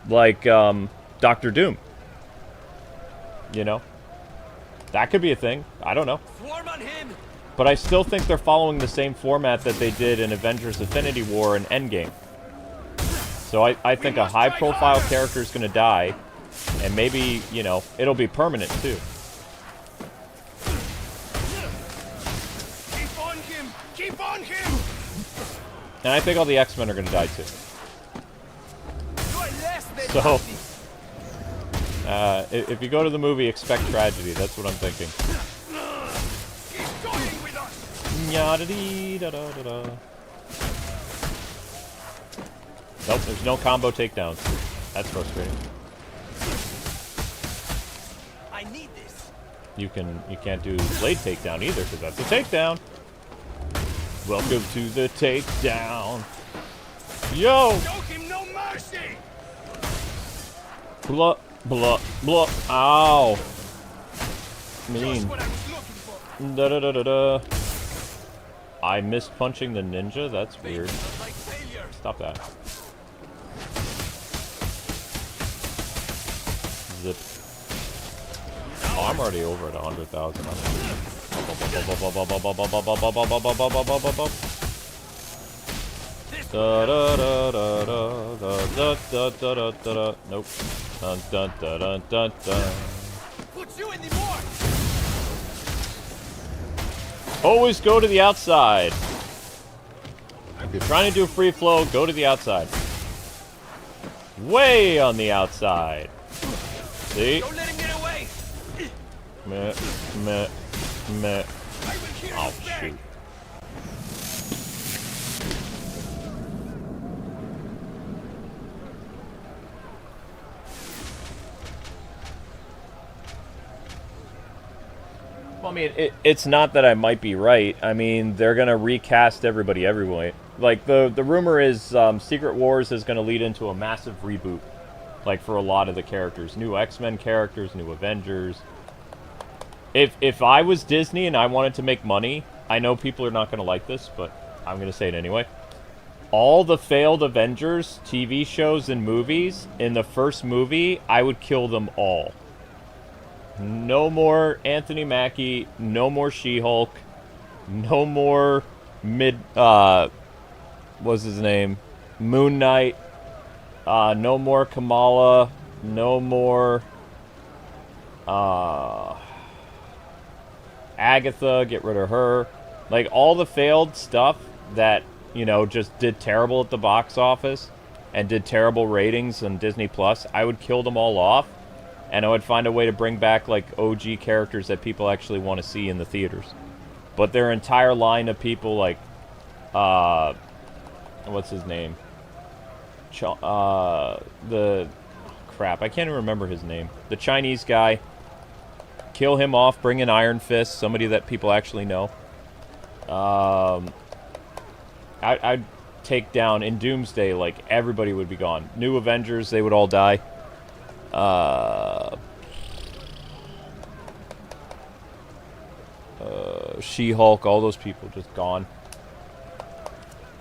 like, Doctor Doom? You know? That could be a thing. I don't know. swarm on him. But I still think they're following the same format that they did in Avengers Infinity War and Endgame. So I think a high-profile character is going to die, and maybe, you know, it'll be permanent, too. Keep on him! Keep on him! And I think all the X-Men are going to die, too. So, if you go to the movie, expect tragedy. That's what I'm thinking. Keep going with us! Yada-dee-da-da-da-da. Nope, there's no combo takedowns. That's frustrating. I need this. You can't do blade takedown either, because that's a takedown. Welcome to the takedown. Yo! Show him no mercy! Blah, blah, blah. Ow. Mean. Just what I was looking for. Da-da-da-da-da. I missed punching the ninja? That's weird. Like failure. Stop that. Zip. Oh, I'm already over at 100,000. Da da da da da da da da da da da. Nope. Dun dun dun dun dun dun. Put you in the war! Always go to the outside. If you're trying to do free flow, go to the outside. Way on the outside. See? Don't let him get away. Meh, meh, meh. Oh, shoot. Well, I mean, it's not that I might be right. I mean, they're gonna recast everybody everywhere. Like the rumor is, Secret Wars is gonna lead into a massive reboot, like for a lot of the characters, new X-Men characters, new Avengers. If I was Disney and I wanted to make money, I know people are not gonna like this, but I'm gonna say it anyway. All the failed Avengers TV shows and movies in the first movie, I would kill them all. No more Anthony Mackie, no more She-Hulk, no more what's his name? Moon Knight, no more Kamala, no more Agatha, get rid of her. Like, all the failed stuff that, you know, just did terrible at the box office and did terrible ratings on Disney Plus, I would kill them all off. And I would find a way to bring back, like, OG characters that people actually want to see in the theaters. But their entire line of people, like, what's his name? The... Crap, I can't even remember his name. The Chinese guy. Kill him off, bring in Iron Fist, somebody that people actually know. I'd take down, in Doomsday, like, everybody would be gone. New Avengers, they would all die. She-Hulk, all those people just gone.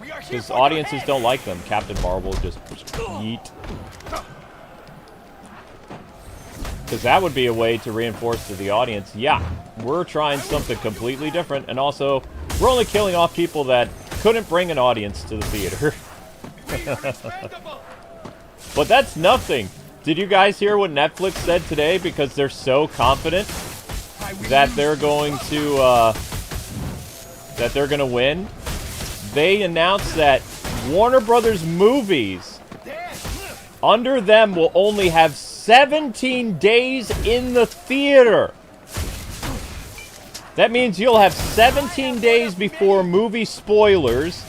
Because audiences don't like them. Captain Marvel just yeet. Because that would be a way to reinforce to the audience, yeah, we're trying something completely different, and also, we're only killing off people that couldn't bring an audience to the theater. But that's nothing. Did you guys hear what Netflix said today? Because they're so confident that they're going to win. They announced that Warner Brothers movies under them will only have 17 days in the theater. That means you'll have 17 days before movie spoilers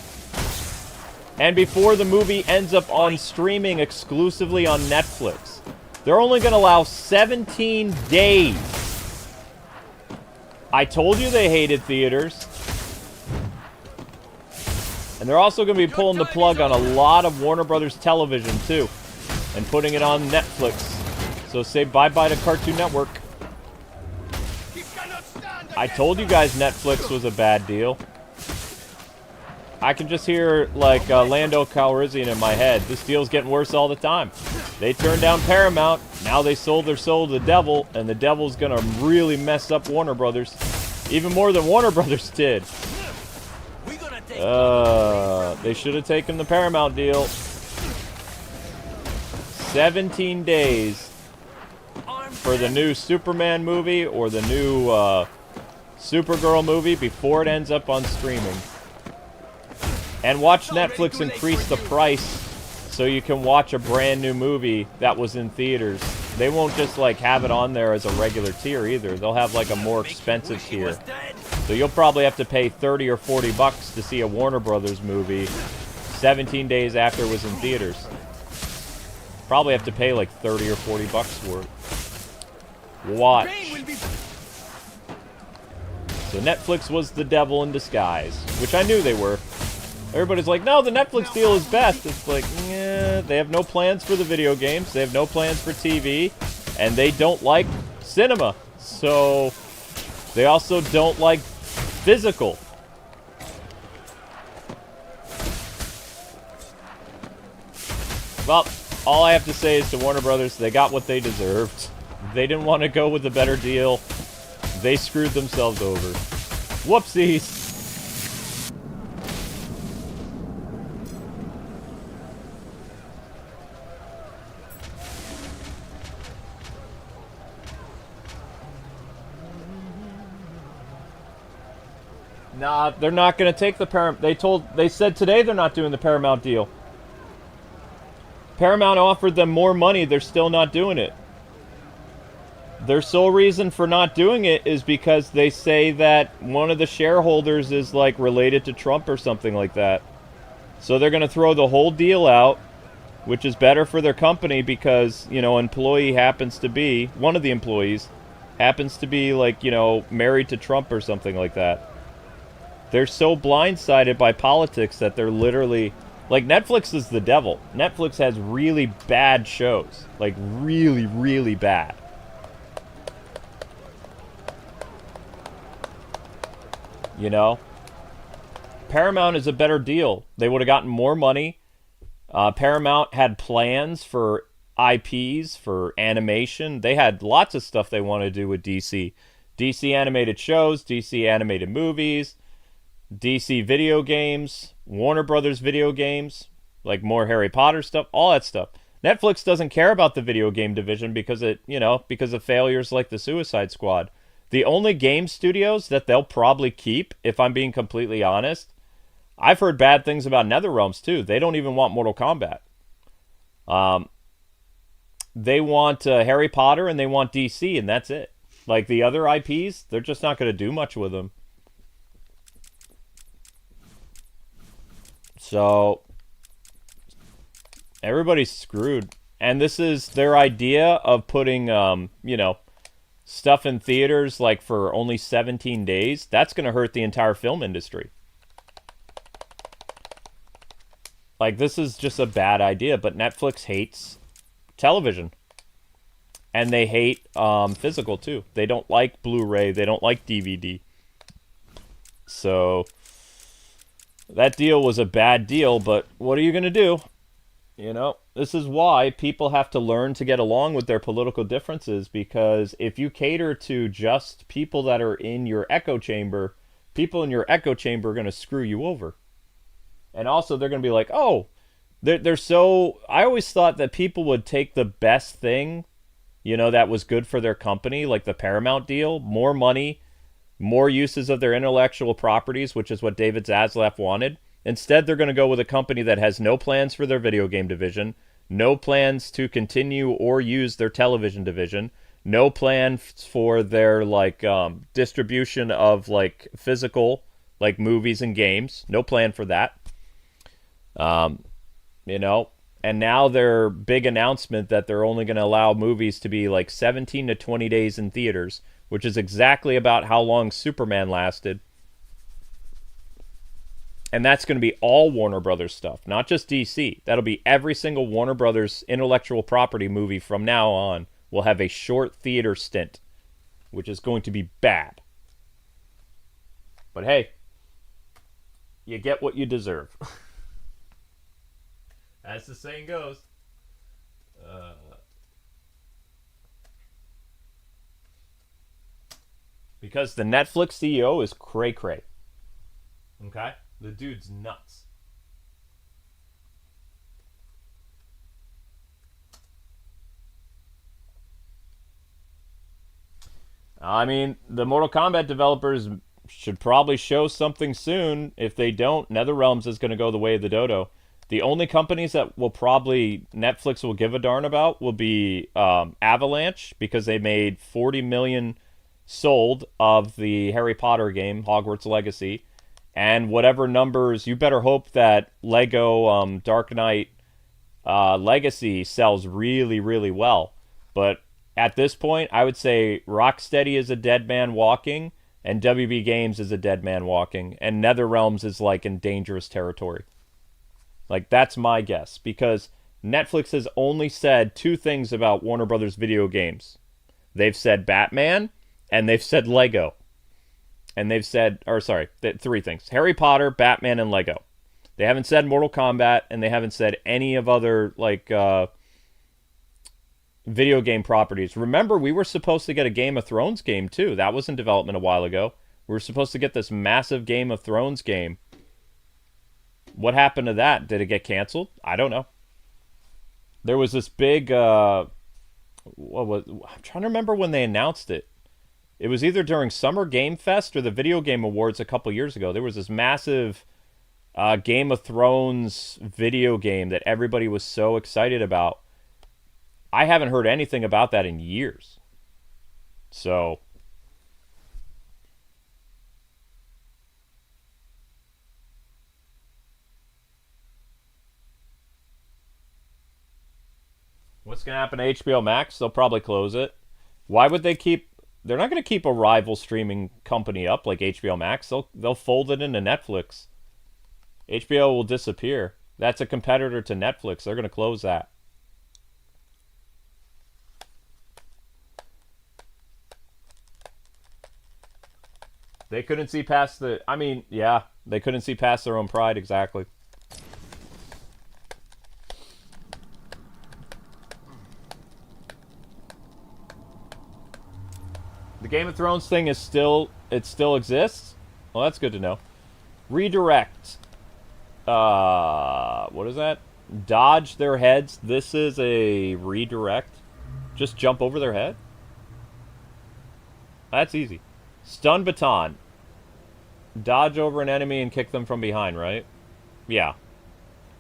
and before the movie ends up on streaming exclusively on Netflix. They're only going to allow 17 days. I told you they hated theaters. And they're also going to be pulling the plug on a lot of Warner Brothers television, too. And putting it on Netflix. So say bye-bye to Cartoon Network. I told you guys Netflix was a bad deal. I can just hear, like, Lando Calrissian in my head. This deal's getting worse all the time. They turned down Paramount. Now they sold their soul to the devil. And the devil's going to really mess up Warner Brothers. Even more than Warner Brothers did. They should have taken the Paramount deal. 17 days for the new Superman movie or the new Supergirl movie before it ends up on streaming. And watch Netflix increase the price so you can watch a brand new movie that was in theaters. They won't just like have it on there as a regular tier either. They'll have like a more expensive tier. So you'll probably have to pay 30 or 40 bucks to see a Warner Brothers movie 17 days after it was in theaters. Probably have to pay like 30 or 40 bucks for it. Watch. So Netflix was the devil in disguise, which I knew they were. Everybody's like, no, the Netflix deal is best. It's like, yeah, they have no plans for the video games. They have no plans for TV. And they don't like cinema. So they also don't like physical. Well, all I have to say is to Warner Brothers, they got what they deserved. They didn't want to go with a better deal. They screwed themselves over. Whoopsies. Nah, they're not going to take the Paramount. They said today they're not doing the Paramount deal. Paramount offered them more money. They're still not doing it. Their sole reason for not doing it is because they say that one of the shareholders is like related to Trump or something like that. So they're going to throw the whole deal out, which is better for their company because, you know, employee happens to be, one of the employees happens to be like, you know, married to Trump or something like that. They're so blindsided by politics that they're literally like, Netflix is the devil. Netflix has really bad shows, like really, really bad. You know, Paramount is a better deal. They would have gotten more money. Paramount had plans for IPs, for animation. They had lots of stuff they wanted to do with DC. DC animated shows, DC animated movies, DC video games, Warner Brothers video games, like more Harry Potter stuff, all that stuff. Netflix doesn't care about the video game division because because of failures like the Suicide Squad. The only game studios that they'll probably keep, if I'm being completely honest, I've heard bad things about NetherRealms too. They don't even want Mortal Kombat. They want Harry Potter and they want DC, and that's it. Like the other IPs, they're just not going to do much with them. So everybody's screwed. And this is their idea of putting, stuff in theaters like for only 17 days. That's going to hurt the entire film industry. Like, this is just a bad idea, but Netflix hates television. And they hate physical, too. They don't like Blu-ray. They don't like DVD. So, that deal was a bad deal, but what are you going to do? You know, this is why people have to learn to get along with their political differences, because if you cater to just people that are in your echo chamber, people in your echo chamber are going to screw you over. And also, they're going to be like, oh, they're so... I always thought that people would take the best thing, that was good for their company, like the Paramount deal, more money, more uses of their intellectual properties, which is what David Zaslav wanted. Instead, they're going to go with a company that has no plans for their video game division, no plans to continue or use their television division, no plan for their distribution of physical movies and games, no plan for that. And now their big announcement that they're only going to allow movies to be 17 to 20 days in theaters, which is exactly about how long Superman lasted. And that's going to be all Warner Brothers stuff, not just DC. That'll be every single Warner Brothers intellectual property movie from now on will have a short theater stint, which is going to be bad. But hey, you get what you deserve. As the saying goes. Because the Netflix CEO is cray-cray. Okay? The dude's nuts. I mean, the Mortal Kombat developers should probably show something soon. If they don't, NetherRealms is going to go the way of the dodo. The only companies that will probably Netflix will give a darn about will be Avalanche, because they made 40 million sold of the Harry Potter game, Hogwarts Legacy. And whatever numbers, you better hope that Lego Dark Knight Legacy sells really, really well. But at this point, I would say Rocksteady is a dead man walking, and WB Games is a dead man walking, and NetherRealms is in dangerous territory. That's my guess, because Netflix has only said two things about Warner Brothers video games. They've said Batman, and they've said Lego. And they've said, three things. Harry Potter, Batman, and Lego. They haven't said Mortal Kombat, and they haven't said any of other, video game properties. Remember, we were supposed to get a Game of Thrones game, too. That was in development a while ago. We were supposed to get this massive Game of Thrones game. What happened to that? Did it get canceled? I don't know. There was this big, I'm trying to remember when they announced it. It was either during Summer Game Fest or the Video Game Awards a couple years ago. There was this massive Game of Thrones video game that everybody was so excited about. I haven't heard anything about that in years. So, what's going to happen to HBO Max? They'll probably close it. Why would they keep they're not going to keep a rival streaming company up like HBO Max. They'll fold it into Netflix. HBO will disappear. That's a competitor to Netflix. They're going to close that. They couldn't see past the... I mean, yeah. They couldn't see past their own pride, exactly. The Game of Thrones thing is still... It still exists? Well, that's good to know. Redirect. What is that? Dodge their heads. This is a redirect. Just jump over their head? That's easy. Stun baton. Dodge over an enemy and kick them from behind, right? Yeah.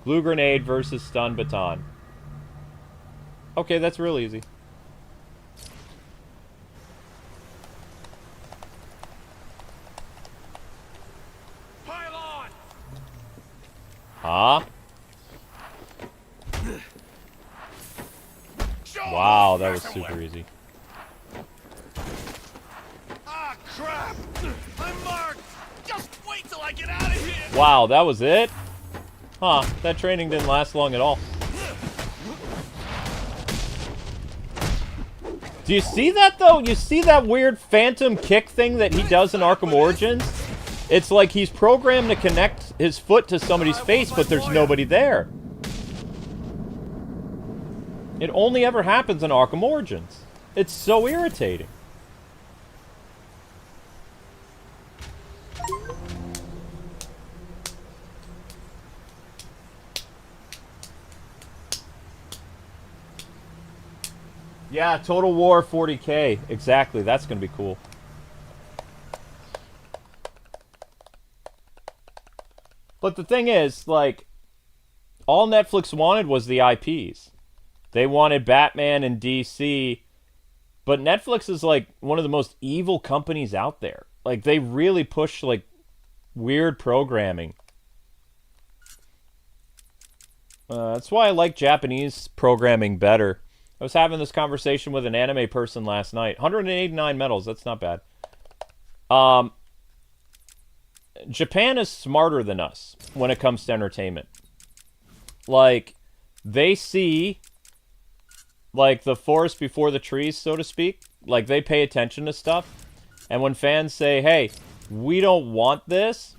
Glue grenade versus stun baton. Okay, that's real easy. Pile on! Huh? Wow, that was super easy. Ah, crap! I'm marked! Just wait till I get out of here! Wow, that was it? Huh, that training didn't last long at all. Do you see that, though? You see that weird phantom kick thing that he does in Arkham Origins? It's like he's programmed to connect his foot to somebody's face, but there's nobody there. It only ever happens in Arkham Origins. It's so irritating. Yeah, Total War 40K. Exactly, that's going to be cool. But the thing is, like, all Netflix wanted was the IPs. They wanted Batman and DC. But Netflix is, like, one of the most evil companies out there. Like, they really push, like, weird programming. That's why I like Japanese programming better. I was having this conversation with an anime person last night. 189 medals, that's not bad. Japan is smarter than us when it comes to entertainment. Like, they see, like, the forest before the trees, so to speak. Like, they pay attention to stuff. And when fans say, hey, we don't want this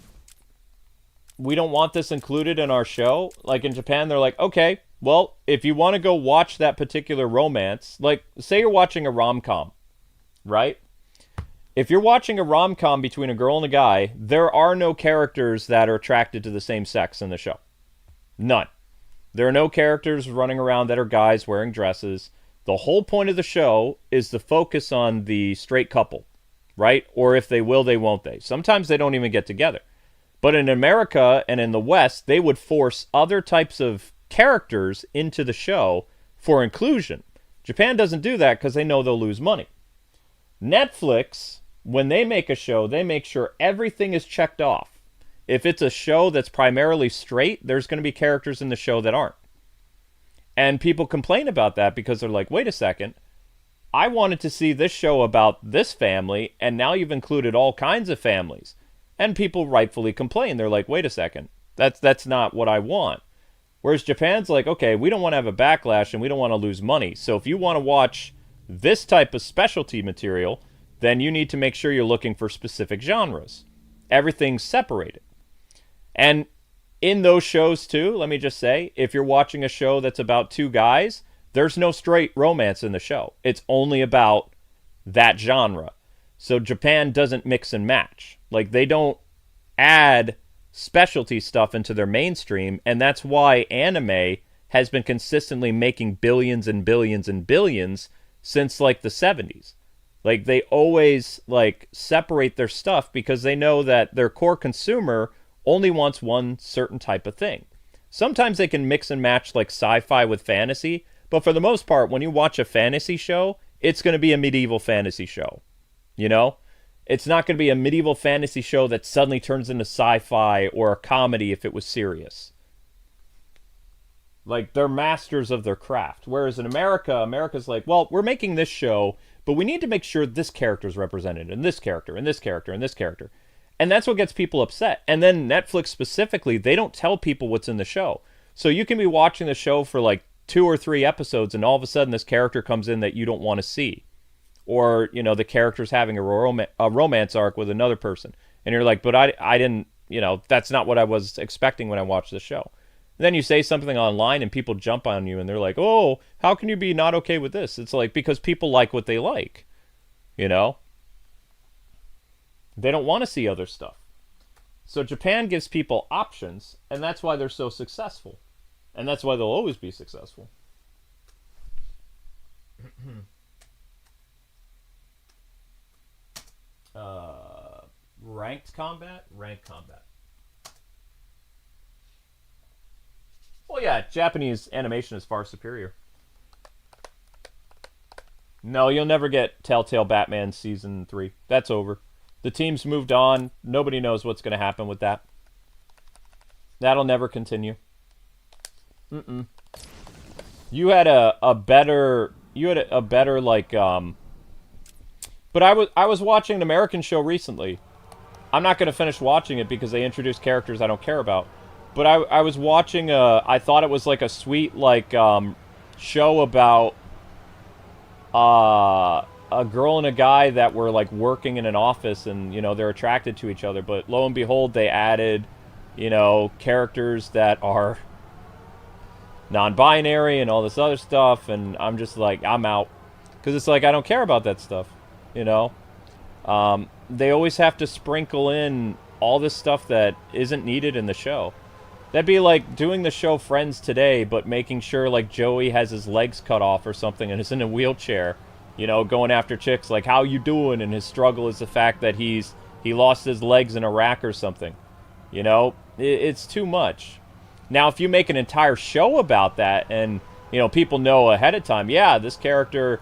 included in our show, like in Japan, they're like, okay, well, if you want to go watch that particular romance, like, say you're watching a rom-com, right? If you're watching a rom-com between a girl and a guy, there are no characters that are attracted to the same sex in the show. None. There are no characters running around that are guys wearing dresses. The whole point of the show is to focus on the straight couple, right? Or if they will, they won't they. Sometimes they don't even get together. But in America and in the West, they would force other types of characters into the show for inclusion. Japan doesn't do that because they know they'll lose money. Netflix, when they make a show, they make sure everything is checked off. If it's a show that's primarily straight, there's going to be characters in the show that aren't. And people complain about that because they're like, wait a second, I wanted to see this show about this family, and now you've included all kinds of families. And people rightfully complain. They're like, wait a second, that's not what I want. Whereas Japan's like, okay, we don't want to have a backlash and we don't want to lose money. So if you want to watch this type of specialty material, then you need to make sure you're looking for specific genres. Everything's separated. And in those shows too, let me just say, if you're watching a show that's about two guys, there's no straight romance in the show. It's only about that genre. So Japan doesn't mix and match. Like, they don't add specialty stuff into their mainstream, and that's why anime has been consistently making billions and billions and billions since, like, the 70s. Like, they always, like, separate their stuff because they know that their core consumer only wants one certain type of thing. Sometimes they can mix and match, like, sci-fi with fantasy, but for the most part, when you watch a fantasy show, it's going to be a medieval fantasy show. You know? It's not going to be a medieval fantasy show that suddenly turns into sci-fi or a comedy if it was serious. Like, they're masters of their craft. Whereas in America, America's like, well, we're making this show, but we need to make sure this character is represented, and this character, and this character, and this character. And that's what gets people upset. And then Netflix specifically, they don't tell people what's in the show. So you can be watching the show for like 2 or 3 episodes, and all of a sudden this character comes in that you don't want to see. Or, you know, the character's having a romance arc with another person. And you're like, but I didn't, you know, that's not what I was expecting when I watched the show. And then you say something online and people jump on you and they're like, oh, how can you be not okay with this? It's like, because people like what they like, you know? They don't want to see other stuff. So Japan gives people options, and that's why they're so successful. And that's why they'll always be successful. Ranked combat? Ranked combat. Well, yeah, Japanese animation is far superior. No, you'll never get Telltale Batman Season 3. That's over. The team's moved on. Nobody knows what's going to happen with that. That'll never continue. You had a better like but I was watching an American show recently. I'm not going to finish watching it because they introduced characters I don't care about. But I was watching I thought it was like a sweet like show about a girl and a guy that were like working in an office, and you know they're attracted to each other, but lo and behold they added, you know, characters that are non-binary and all this other stuff, and I'm just like, I'm out, because it's like I don't care about that stuff, you know. They always have to sprinkle in all this stuff that isn't needed in the show. That'd be like doing the show Friends today, but making sure like Joey has his legs cut off or something and is in a wheelchair, you know, going after chicks like, how you doing? And his struggle is the fact that he lost his legs in Iraq or something. You know, it's too much. Now, if you make an entire show about that and, you know, people know ahead of time, yeah, this character,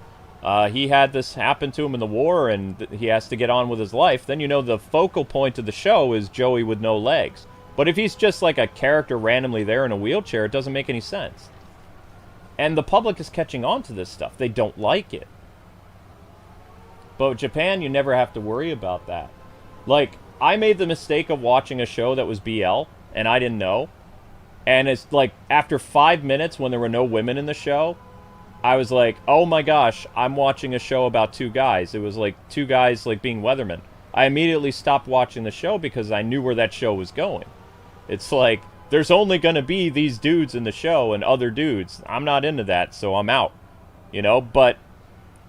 he had this happen to him in the war and he has to get on with his life, then you know the focal point of the show is Joey with no legs. But if he's just like a character randomly there in a wheelchair, it doesn't make any sense. And the public is catching on to this stuff. They don't like it. But with Japan, you never have to worry about that. Like, I made the mistake of watching a show that was BL, and I didn't know. And it's like, after 5 minutes, when there were no women in the show, I was like, oh my gosh, I'm watching a show about 2 guys. It was like 2 guys like being weathermen. I immediately stopped watching the show because I knew where that show was going. It's like, there's only going to be these dudes in the show and other dudes. I'm not into that, so I'm out. You know, but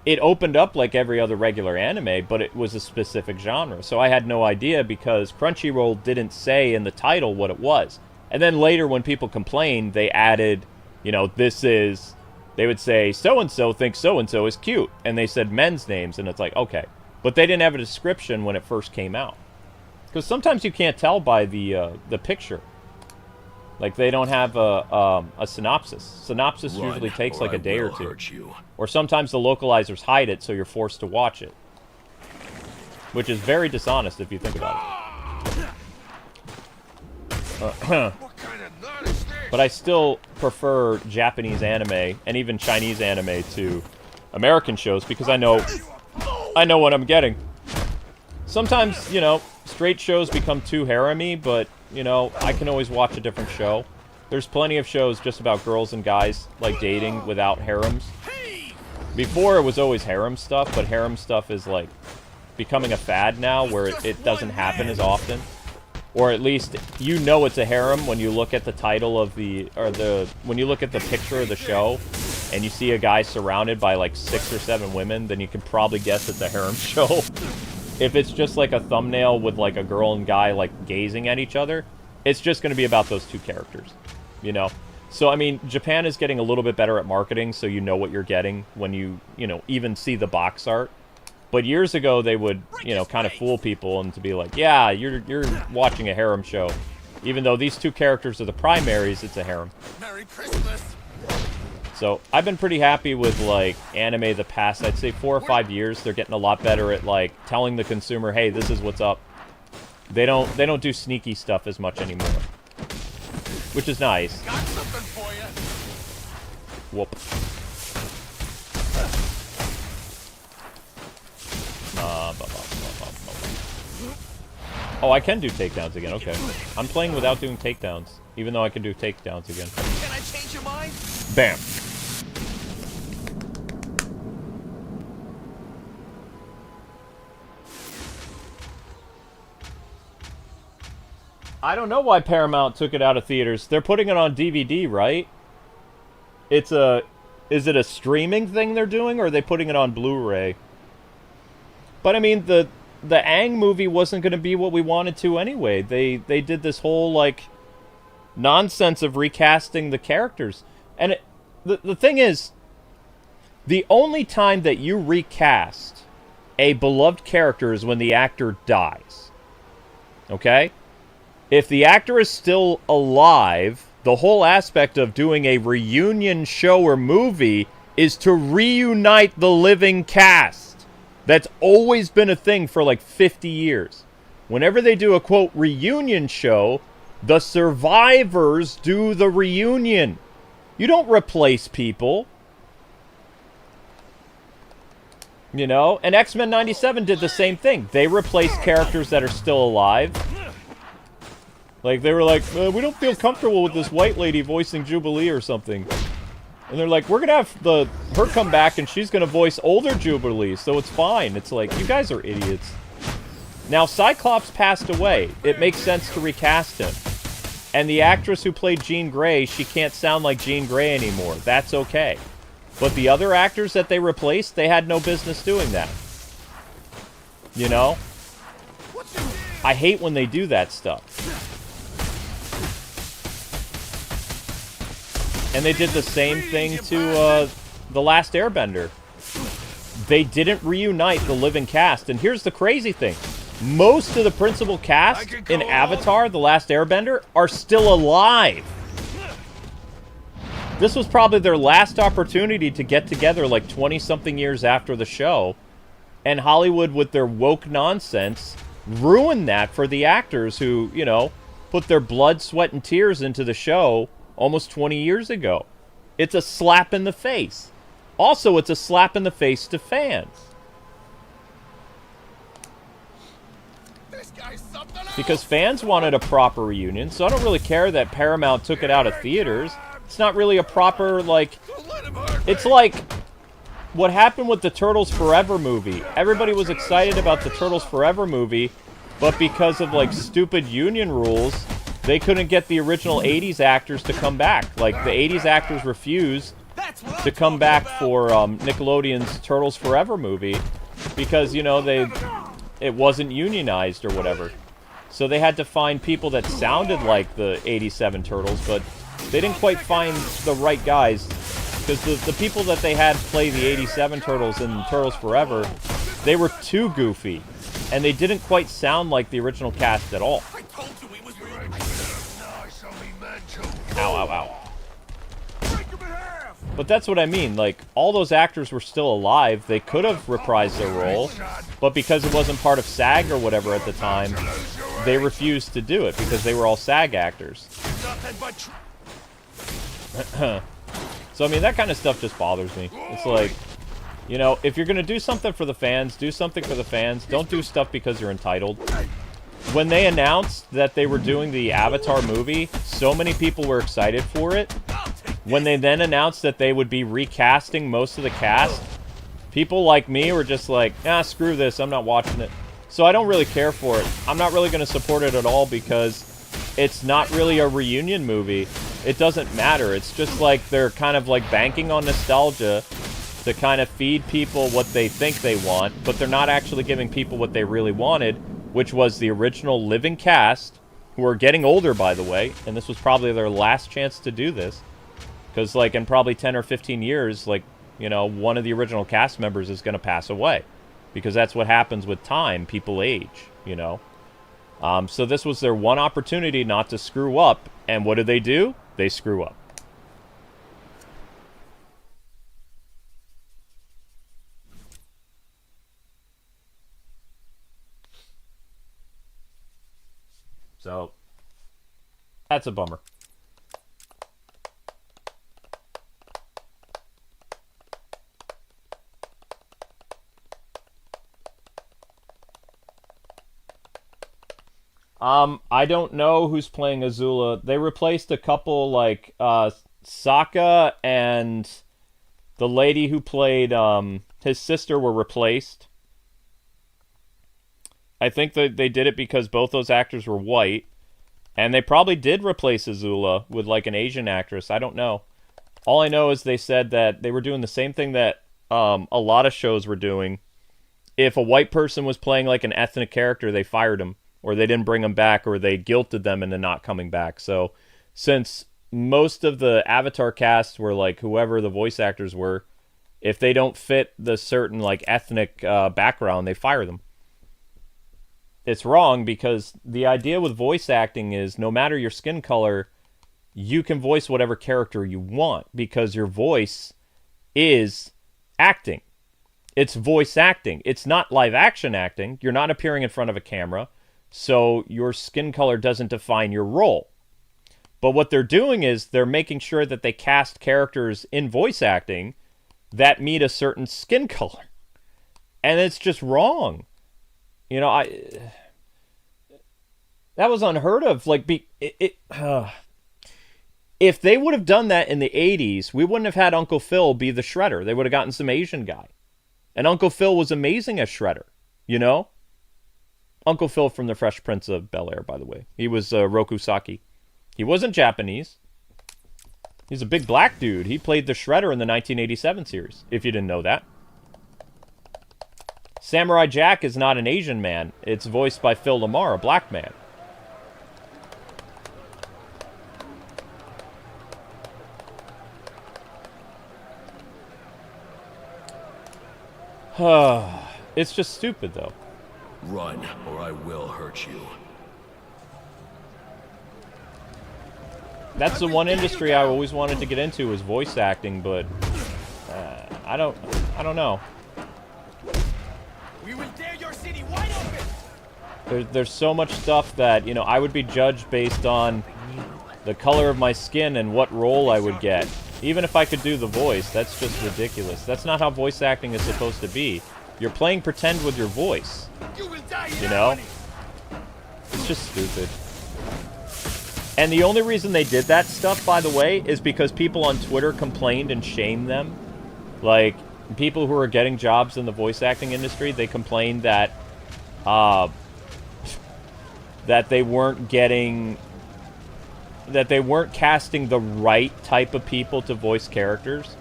it opened up like every other regular anime, but it was a specific genre. So I had no idea because Crunchyroll didn't say in the title what it was. And then later when people complained, they added, you know, they would say, so-and-so thinks so-and-so is cute. And they said men's names, and it's like, okay. But they didn't have a description when it first came out. Because sometimes you can't tell by the picture. Like, they don't have a synopsis. Synopsis usually takes like a day or 2. Or sometimes the localizers hide it, so you're forced to watch it. Which is very dishonest if you think about it. But I still prefer Japanese anime, and even Chinese anime, to American shows, because I know what I'm getting. Sometimes, you know, straight shows become too harem-y, but, you know, I can always watch a different show. There's plenty of shows just about girls and guys, like, dating without harems. Before, it was always harem stuff, but harem stuff is, like, becoming a fad now, where it doesn't happen as often. Or at least, you know it's a harem when you look at the title of when you look at the picture of the show, and you see a guy surrounded by, like, 6 or 7 women, then you can probably guess it's a harem show. If it's just like a thumbnail with like a girl and guy like gazing at each other, it's just going to be about those 2 characters, you know? So, I mean, Japan is getting a little bit better at marketing, so you know what you're getting when you know, even see the box art. But years ago, they would, you know, kind of fool people and to be like, yeah, you're watching a harem show. Even though these 2 characters are the primaries, it's a harem. Merry Christmas! So, I've been pretty happy with, like, anime the past, I'd say 4 or 5 years. They're getting a lot better at, like, telling the consumer, hey, this is what's up. They don't do sneaky stuff as much anymore. Which is nice. Got something for you. Whoop. Oh, I can do takedowns again, okay. I'm playing without doing takedowns, even though I can do takedowns again. Can I change your mind? Bam. I don't know why Paramount took it out of theaters. They're putting it on DVD, right? Is it a streaming thing they're doing, or are they putting it on Blu-ray? But I mean, the Aang movie wasn't going to be what we wanted to anyway. They did this whole, like, nonsense of recasting the characters. And the thing is, the only time that you recast a beloved character is when the actor dies. Okay? If the actor is still alive, the whole aspect of doing a reunion show or movie is to reunite the living cast. That's always been a thing for like 50 years. Whenever they do a, quote, reunion show, the survivors do the reunion. You don't replace people. You know? And X-Men 97 did the same thing. They replaced characters that are still alive. Like, they were like, we don't feel comfortable with this white lady voicing Jubilee or something. And they're like, we're going to have her come back and she's going to voice older Jubilee, so it's fine. It's like, you guys are idiots. Now, Cyclops passed away. It makes sense to recast him. And the actress who played Jean Grey, she can't sound like Jean Grey anymore. That's okay. But the other actors that they replaced, they had no business doing that. You know? I hate when they do that stuff. And they did the same thing to The Last Airbender. They didn't reunite the living cast. And here's the crazy thing. Most of the principal cast in Avatar, The Last Airbender, are still alive. This was probably their last opportunity to get together like 20-something years after the show. And Hollywood, with their woke nonsense, ruined that for the actors who, you know, put their blood, sweat, and tears into the show almost 20 years ago. It's a slap in the face. Also, it's a slap in the face to fans. Because fans wanted a proper reunion, so I don't really care that Paramount took it out of theaters. It's not really a proper, like... It's like what happened with the Turtles Forever movie. Everybody was excited about the Turtles Forever movie, but because of, like, stupid union rules, they couldn't get the original 80s actors to come back. Like, the 80s actors refused to come back for Nickelodeon's Turtles Forever movie because, you know, it wasn't unionized or whatever. So they had to find people that sounded like the 87 Turtles, but they didn't quite find the right guys. Because the people that they had play the 87 Turtles in Turtles Forever, they were too goofy. And they didn't quite sound like the original cast at all. Ow, ow, ow. But that's what I mean, like, all those actors were still alive. They could have reprised their role, but because it wasn't part of SAG or whatever at the time, they refused to do it because they were all SAG actors. So, I mean, that kind of stuff just bothers me. It's like, you know, if you're going to do something for the fans, do something for the fans. Don't do stuff because you're entitled. When they announced that they were doing the Avatar movie, so many people were excited for it. When they then announced that they would be recasting most of the cast, people like me were just like, screw this, I'm not watching it. So I don't really care for it. I'm not really going to support it at all because it's not really a reunion movie. It doesn't matter. It's just like they're kind of like banking on nostalgia to kind of feed people what they think they want, but they're not actually giving people what they really wanted, which was the original living cast, who are getting older, by the way, and this was probably their last chance to do this. Because, like, in probably 10 or 15 years, like, you know, one of the original cast members is going to pass away. Because that's what happens with time. People age, you know. So this was their one opportunity not to screw up. And what did they do? They screw up. So, that's a bummer. I don't know who's playing Azula. They replaced a couple, like, Sokka and the lady who played, his sister were replaced. I think that they did it because both those actors were white. And they probably did replace Azula with, like, an Asian actress. I don't know. All I know is they said that they were doing the same thing that a lot of shows were doing. If a white person was playing, like, an ethnic character, they fired him. Or they didn't bring them back, or they guilted them into not coming back. So, since most of the Avatar cast were, like, whoever the voice actors were, if they don't fit the certain, like, ethnic background, they fire them. It's wrong because the idea with voice acting is no matter your skin color, you can voice whatever character you want because your voice is acting. It's voice acting. It's not live action acting. You're not appearing in front of a camera, so your skin color doesn't define your role. But what they're doing is they're making sure that they cast characters in voice acting that meet a certain skin color. And it's just wrong. You know, that was unheard of. Like, if they would have done that in the 80s, we wouldn't have had Uncle Phil be the Shredder. They would have gotten some Asian guy. And Uncle Phil was amazing as Shredder, you know? Uncle Phil from The Fresh Prince of Bel-Air, by the way. He was Roku Saki. He wasn't Japanese. He's a big black dude. He played the Shredder in the 1987 series, if you didn't know that. Samurai Jack is not an Asian man. It's voiced by Phil Lamar, a black man. It's just stupid, though. Run, or I will hurt you. That's the one industry I always wanted to get into was voice acting, but I don't know. We will tear your city wide open. There's so much stuff that, you know, I would be judged based on the color of my skin and what role I would get. Even if I could do the voice, that's just ridiculous. That's not how voice acting is supposed to be. You're playing pretend with your voice. You know? It's just stupid. And the only reason they did that stuff, by the way, is because people on Twitter complained and shamed them. Like, people who are getting jobs in the voice acting industry, they complained that that they weren't casting the right type of people to voice characters.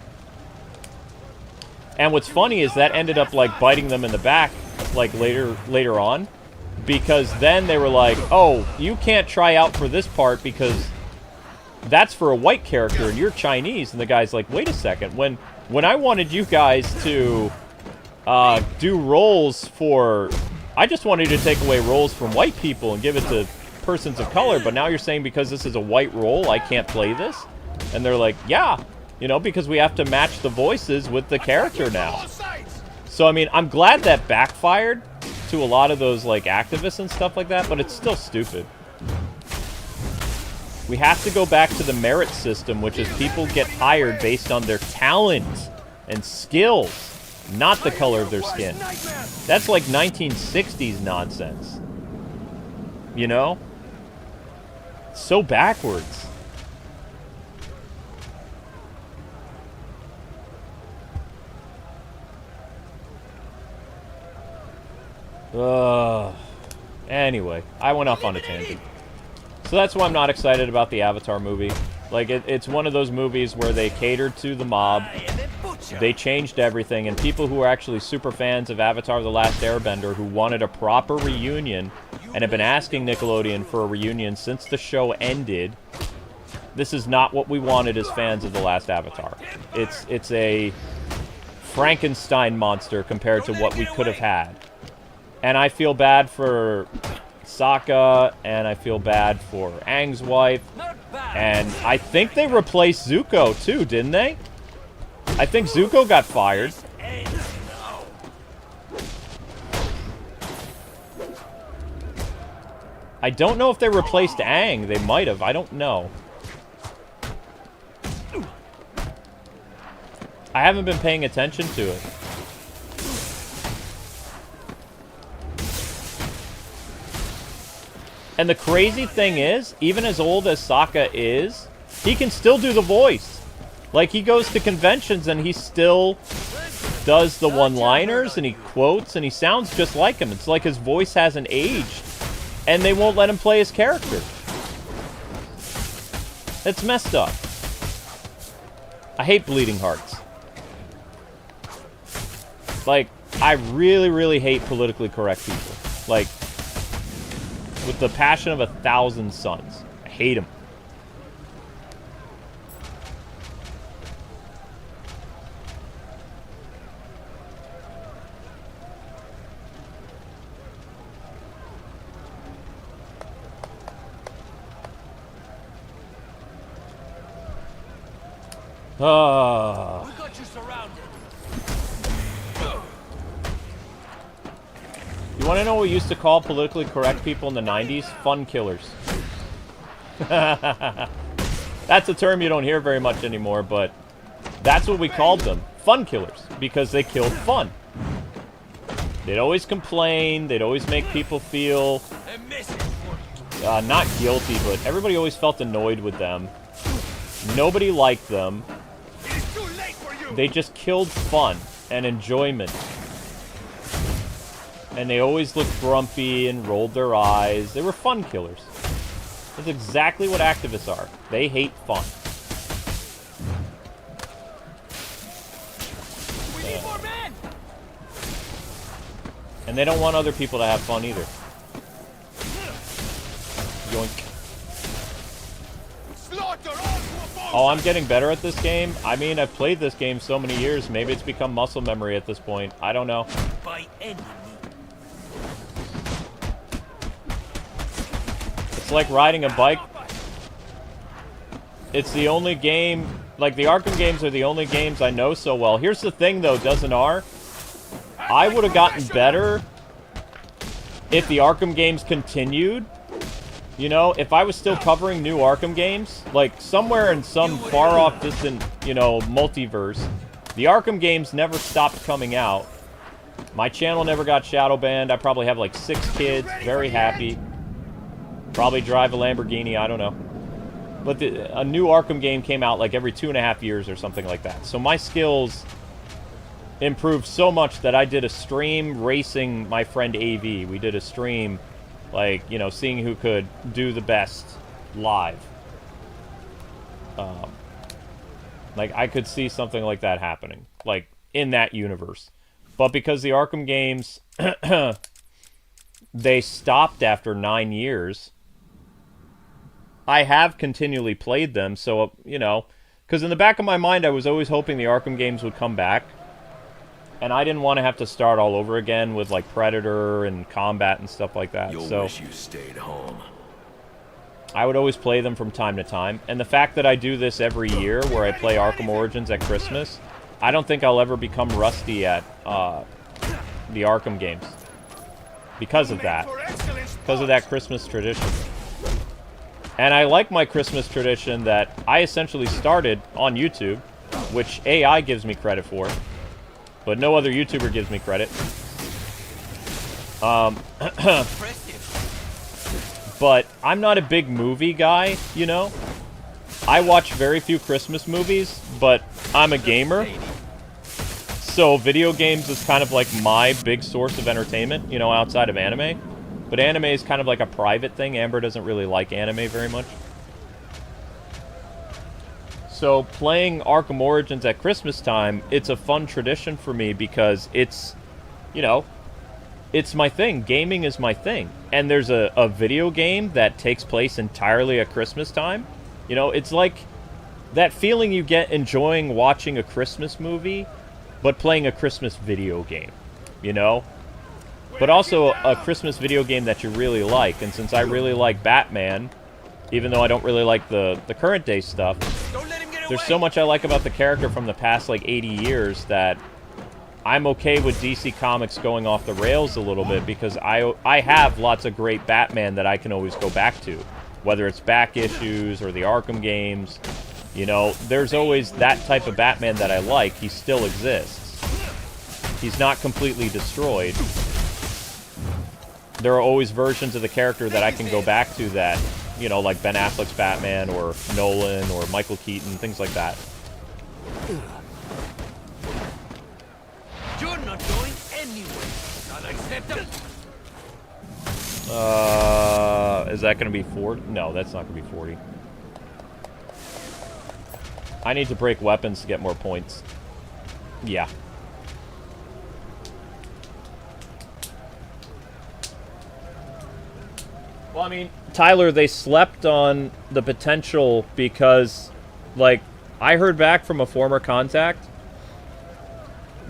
And what's funny is that ended up, like, biting them in the back, like, later on. Because then they were like, oh, you can't try out for this part because that's for a white character and you're Chinese. And the guy's like, wait a second. When I wanted you guys to do roles for... I just wanted you to take away roles from white people and give it to persons of color. But now you're saying because this is a white role, I can't play this? And they're like, yeah. You know, because we have to match the voices with the character now. So, I mean, I'm glad that backfired to a lot of those, like, activists and stuff like that, but it's still stupid. We have to go back to the merit system, which is people get hired based on their talent and skills, not the color of their skin. That's like 1960s nonsense. You know? It's so backwards. Anyway, I went off on a tangent. So that's why I'm not excited about the Avatar movie. Like, it's one of those movies where they catered to the mob, they changed everything, and people who are actually super fans of Avatar: The Last Airbender who wanted a proper reunion and have been asking Nickelodeon for a reunion since the show ended, this is not what we wanted as fans of The Last Avatar. It's a Frankenstein monster compared to what we could have had. And I feel bad for Sokka, and I feel bad for Aang's wife, and I think they replaced Zuko too, didn't they? I think Zuko got fired. I don't know if they replaced Aang. They might have. I don't know. I haven't been paying attention to it. And the crazy thing is, even as old as Sokka is, he can still do the voice. Like, he goes to conventions and he still does the one-liners and he quotes and he sounds just like him. It's like his voice hasn't aged and they won't let him play his character. It's messed up. I hate bleeding hearts. Like, I really, really hate politically correct people. Like, with the passion of 1,000 suns. I hate them. We got you surrounded. You want to know what we used to call politically correct people in the 90s? Fun killers. That's a term you don't hear very much anymore, but that's what we called them. Fun killers. Because they killed fun. They'd always complain. They'd always make people feel not guilty, but everybody always felt annoyed with them. Nobody liked them. They just killed fun and enjoyment. And they always looked grumpy and rolled their eyes. They were fun killers. That's exactly what activists are. They hate fun. We need more men. And they don't want other people to have fun either. Yoink. Oh, I'm getting better at this game. I mean, I've played this game so many years. Maybe it's become muscle memory at this point. I don't know. By any means. It's like riding a bike. It's the only game... Like, the Arkham games are the only games I know so well. Here's the thing, though, Doesn't R. I would have gotten better if the Arkham games continued. You know, if I was still covering new Arkham games, like somewhere in some far-off distant, you know, multiverse, the Arkham games never stopped coming out. My channel never got shadow banned. I probably have like 6 kids, very happy. Probably drive a Lamborghini, I don't know. But a new Arkham game came out like every 2.5 years or something like that. So my skills improved so much that I did a stream racing my friend AV. We did a stream... Like, you know, seeing who could do the best live. Like, I could see something like that happening. Like, in that universe. But because the Arkham games, they stopped after 9 years, I have continually played them. So, you know, because in the back of my mind, I was always hoping the Arkham games would come back. And I didn't want to have to start all over again with, like, Predator and Combat and stuff like that. You'll so wish you stayed home. I would always play them from time to time. And the fact that I do this every year, where I play Arkham Origins at Christmas, I don't think I'll ever become rusty at the Arkham games. Because of that. Because of that Christmas tradition. And I like my Christmas tradition that I essentially started on YouTube, which AI gives me credit for. But no other YouTuber gives me credit. But I'm not a big movie guy, you know? I watch very few Christmas movies, but I'm a gamer. So video games is kind of like my big source of entertainment, you know, outside of anime. But anime is kind of like a private thing. Amber doesn't really like anime very much. So playing Arkham Origins at Christmas time, it's a fun tradition for me because it's, you know, it's my thing. Gaming is my thing. And there's a video game that takes place entirely at Christmas time. You know, it's like that feeling you get enjoying watching a Christmas movie, but playing a Christmas video game, you know? But also a Christmas video game that you really like. And since I really like Batman, even though I don't really like the current day stuff, there's so much I like about the character from the past, like, 80 years that I'm okay with DC Comics going off the rails a little bit because I have lots of great Batman that I can always go back to. Whether it's back issues or the Arkham games, you know, there's always that type of Batman that I like. He still exists. He's not completely destroyed. there are always versions of the character that I can go back to that, you know, like Ben Affleck's Batman or Nolan or Michael Keaton, things like that. You're not going anywhere. Unacceptable. Is that going to be 40? No, that's not going to be 40. I need to break weapons to get more points. Yeah. Well, I mean, Tyler, they slept on the potential because, like, I heard back from a former contact.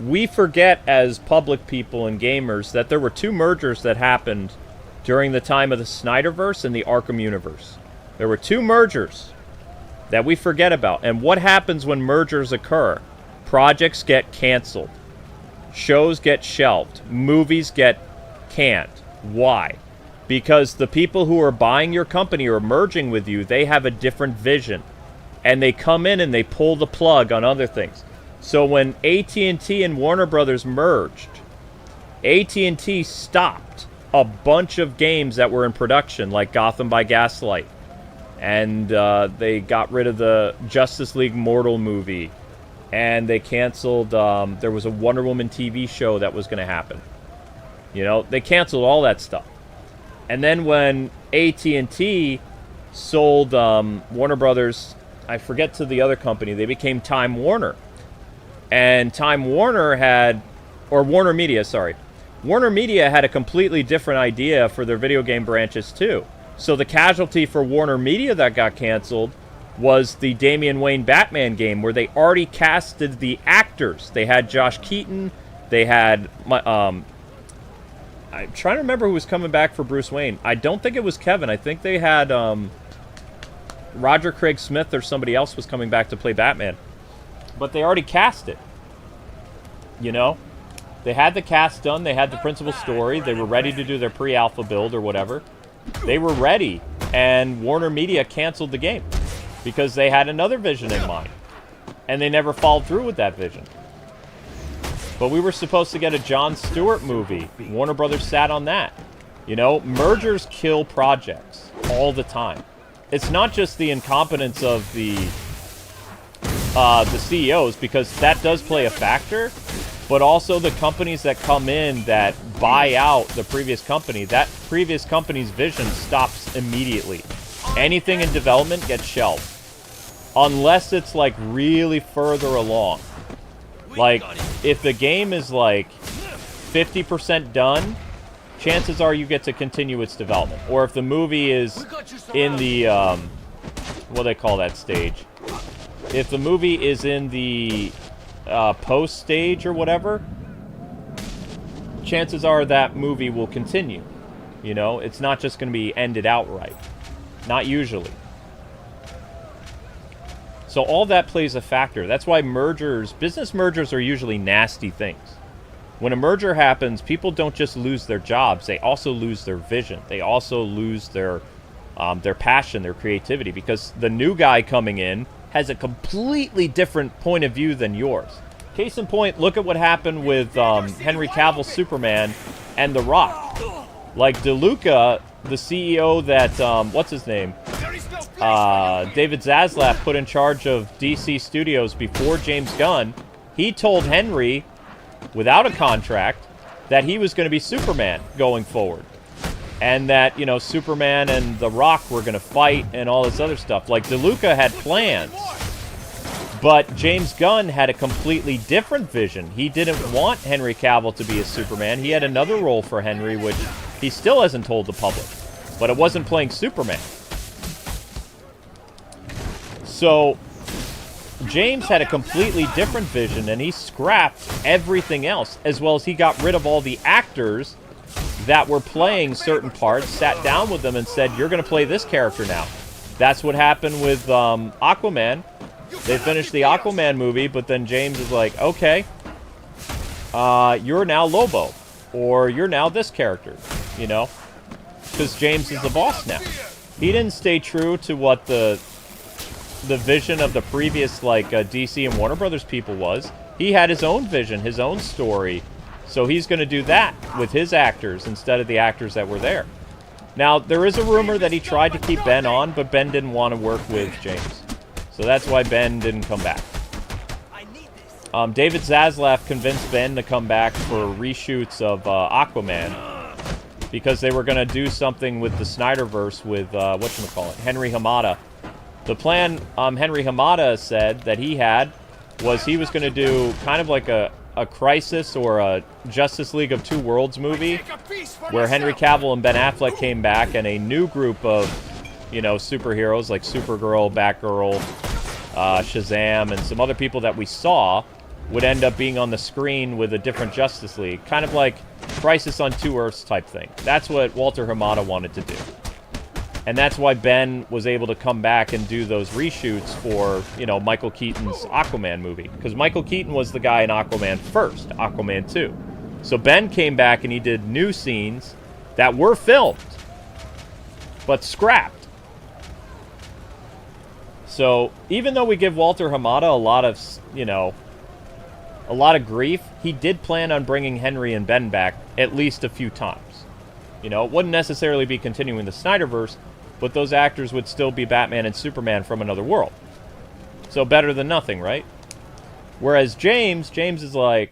We forget as public people and gamers that there were 2 mergers that happened during the time of the Snyderverse and the Arkham universe. There were 2 mergers that we forget about. And what happens when mergers occur? Projects get canceled. Shows get shelved. Movies get canned. Why? Because the people who are buying your company or merging with you, they have a different vision. And they come in and they pull the plug on other things. So when AT&T and Warner Brothers merged, AT&T stopped a bunch of games that were in production, like Gotham by Gaslight. And they got rid of the Justice League Mortal movie. And they canceled, there was a Wonder Woman TV show that was going to happen. You know, they canceled all that stuff. And then when AT&T sold Warner Brothers, I forget to the other company, they became Time Warner. And Time Warner had, or Warner Media, sorry. Warner Media had a completely different idea for their video game branches too. So the casualty for Warner Media that got canceled was the Damian Wayne Batman game, where they already casted the actors. They had Josh Keaton, they had, I'm trying to remember who was coming back for Bruce Wayne. I don't think it was Kevin. I think they had Roger Craig Smith or somebody else was coming back to play Batman. But they already cast it. You know? They had the cast done. They had the principal story. They were ready to do their pre-alpha build or whatever. They were ready. And Warner Media canceled the game. Because they had another vision in mind. And they never followed through with that vision. But we were supposed to get a Jon Stewart movie. Warner Brothers sat on that. You know, mergers kill projects all the time. It's not just the incompetence of the CEOs, because that does play a factor, but also the companies that come in that buy out the previous company. That previous company's vision stops immediately. Anything in development gets shelved. Unless it's, like, really further along. Like, if the game is, like, 50% done, chances are you get to continue its development. Or if the movie is in the, what do they call that stage? If the movie is in the post stage or whatever, chances are that movie will continue. You know, it's not just going to be ended outright. Not usually. So all that plays a factor. That's why mergers, business mergers are usually nasty things. When a merger happens, people don't just lose their jobs, they also lose their vision. They also lose their passion, their creativity, because the new guy coming in has a completely different point of view than yours. Case in point, look at what happened with Henry Cavill's Superman and The Rock. Like DeLuca, the CEO that, what's his name? David Zaslav put in charge of DC Studios before James Gunn, he told Henry, without a contract, that he was going to be Superman going forward. And that, you know, Superman and The Rock were going to fight and all this other stuff. Like, DeLuca had plans, but James Gunn had a completely different vision. He didn't want Henry Cavill to be a Superman. He had another role for Henry, which he still hasn't told the public. But it wasn't playing Superman. So, James had a completely different vision, and he scrapped everything else, as well as he got rid of all the actors that were playing certain parts, sat down with them and said, you're going to play this character now. That's what happened with Aquaman. They finished the Aquaman movie, but then James was like, okay, you're now Lobo, or you're now this character, you know, because James is the boss now. He didn't stay true to what the vision of the previous, like, DC and Warner Brothers people was. He had his own vision, his own story. So he's going to do that with his actors instead of the actors that were there. Now, there is a rumor that he tried to keep Ben on, but Ben didn't want to work with James. So that's why Ben didn't come back. David Zaslav convinced Ben to come back for reshoots of Aquaman because they were going to do something with the Snyderverse with, whatchamacallit, Henry Hamada. The plan Henry Hamada said that he had was he was going to do kind of like a Crisis or a Justice League of Two Worlds movie where Henry Cavill and Ben Affleck came back and a new group of, you know, superheroes like Supergirl, Batgirl, Shazam, and some other people that we saw would end up being on the screen with a different Justice League. Kind of like Crisis on Two Earths type thing. That's what Walter Hamada wanted to do. And that's why Ben was able to come back and do those reshoots for, you know, Michael Keaton's Aquaman movie. Because Michael Keaton was the guy in Aquaman first, Aquaman 2. So Ben came back and he did new scenes that were filmed, but scrapped. So even though we give Walter Hamada a lot of, you know, a lot of grief, he did plan on bringing Henry and Ben back at least a few times. You know, it wouldn't necessarily be continuing the Snyderverse, but those actors would still be Batman and Superman from another world. So better than nothing, right? Whereas James is like,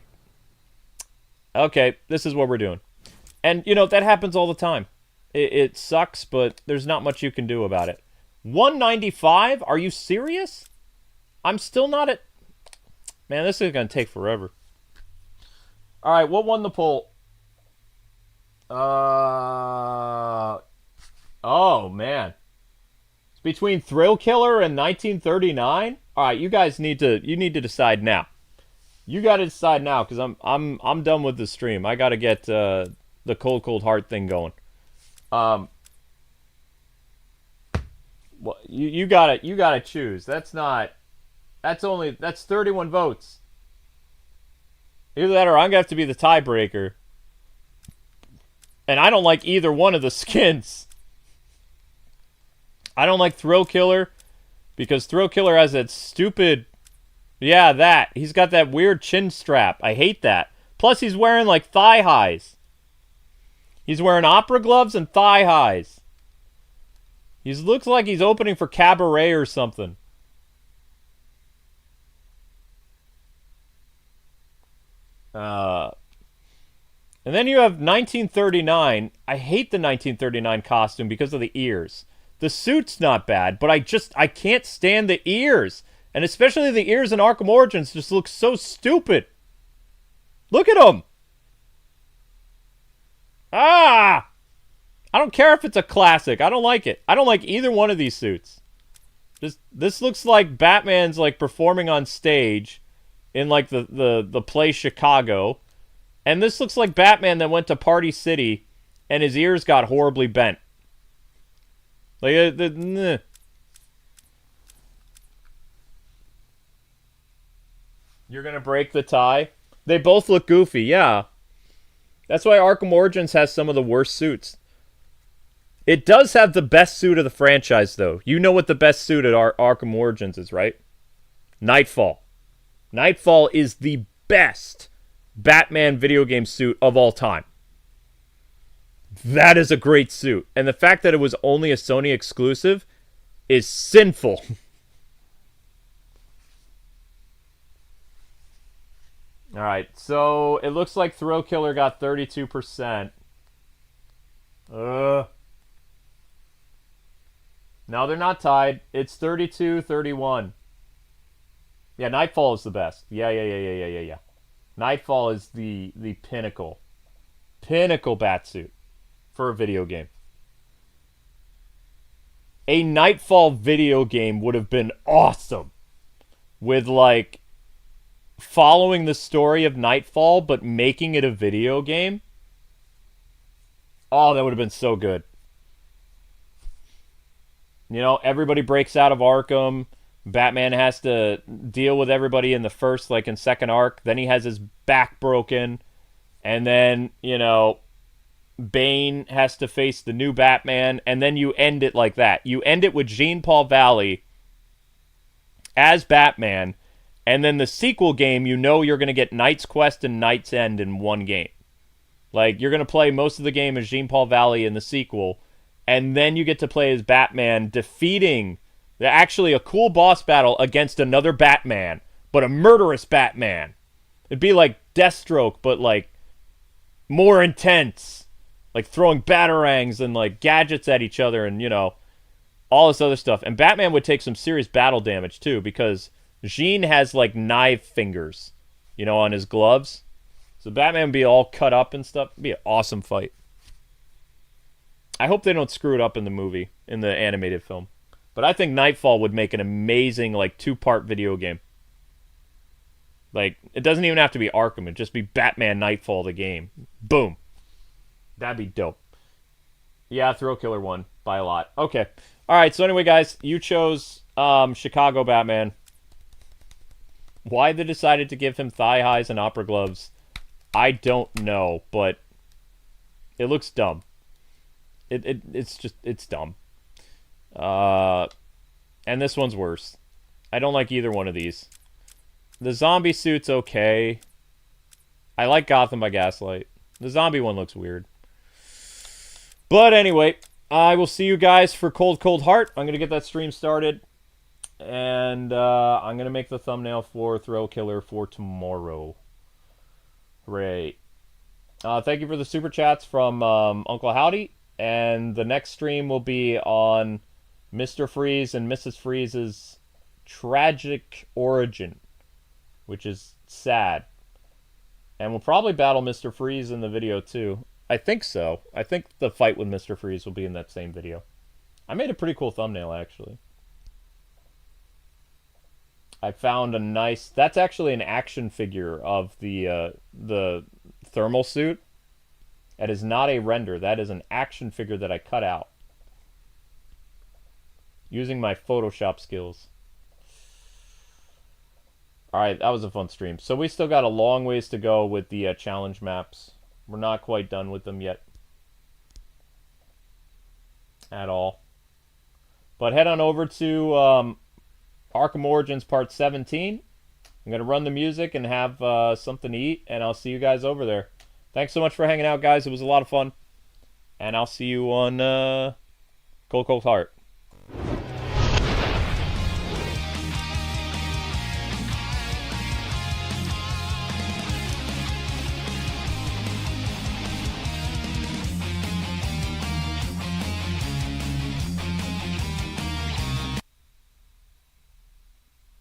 okay, this is what we're doing. And, you know, that happens all the time. It sucks, but there's not much you can do about it. 195? Are you serious? I'm still not at... Man, this is going to take forever. All right, what won the poll? Oh, man. It's between Thrill Killer and 1939? All right, you guys need to decide now. You got to decide now cuz I'm done with the stream. I got to get the cold heart thing going. Well, you got to choose. That's 31 votes. Either that or I'm going to have to be the tiebreaker. And I don't like either one of the skins. I don't like Thrill Killer because Thrill Killer has that stupid... Yeah, that. He's got that weird chin strap. I hate that. Plus, he's wearing, like, thigh highs. He's wearing opera gloves and thigh highs. He looks like he's opening for Cabaret or something. And then you have 1939. I hate the 1939 costume because of the ears. The suit's not bad, but I can't stand the ears. And especially the ears in Arkham Origins just look so stupid. Look at them. I don't care if it's a classic. I don't like it. I don't like either one of these suits. This looks like Batman's like performing on stage in like the play Chicago. And this looks like Batman that went to Party City and his ears got horribly bent. Like, You're going to break the tie? They both look goofy, yeah. That's why Arkham Origins has some of the worst suits. It does have the best suit of the franchise, though. You know what the best suit at Arkham Origins is, right? Nightfall. Nightfall is the best Batman video game suit of all time. That is a great suit. And the fact that it was only a Sony exclusive is sinful. Alright, so it looks like Thrill Killer got 32%. No, they're not tied. It's 32-31. Yeah, Nightfall is the best. Yeah. Nightfall is the pinnacle batsuit for a video game. A Nightfall video game would have been awesome with like following the story of Nightfall but making it a video game. Oh, that would have been so good. You know, everybody breaks out of Arkham. Batman has to deal with everybody in the first, like, and second arc. Then he has his back broken. And then, you know, Bane has to face the new Batman. And then you end it like that. You end it with Jean-Paul Valley as Batman And then the sequel game, you know you're going to get Knight's Quest and Knight's End in one game. Like, you're going to play most of the game as Jean-Paul Valley in the sequel, and then you get to play as Batman defeating actually a cool boss battle against another Batman, but a murderous Batman. It'd be like Deathstroke, but like more intense. Like throwing batarangs and like gadgets at each other and, you know, all this other stuff. And Batman would take some serious battle damage too, because Jean has like knife fingers, you know, on his gloves. So Batman would be all cut up and stuff. It'd be an awesome fight. I hope they don't screw it up in the movie, in the animated film. But I think Nightfall would make an amazing, like, 2-part video game. Like, it doesn't even have to be Arkham. It'd just be Batman Nightfall, the game. Boom. That'd be dope. Yeah, Thrill Killer won by a lot. Okay. Alright, so anyway, guys, you chose Chicago Batman. Why they decided to give him thigh highs and opera gloves, I don't know, but it looks dumb. It's dumb. And this one's worse. I don't like either one of these. The zombie suit's okay. I like Gotham by Gaslight. The zombie one looks weird. But anyway, I will see you guys for Cold Cold Heart. I'm going to get that stream started. And I'm going to make the thumbnail for Thrill Killer for tomorrow. Hooray. Thank you for the super chats from Uncle Howdy. And the next stream will be on Mr. Freeze and Mrs. Freeze's tragic origin, which is sad. And we'll probably battle Mr. Freeze in the video too. I think so. I think the fight with Mr. Freeze will be in that same video. I made a pretty cool thumbnail, actually. I found a nice... That's actually an action figure of the thermal suit. That is not a render. That is an action figure that I cut out. Using my Photoshop skills. Alright, that was a fun stream. So we still got a long ways to go with the challenge maps. We're not quite done with them yet. At all. But head on over to Arkham Origins Part 17. I'm going to run the music and have something to eat. And I'll see you guys over there. Thanks so much for hanging out, guys. It was a lot of fun. And I'll see you on Cold Cold Heart.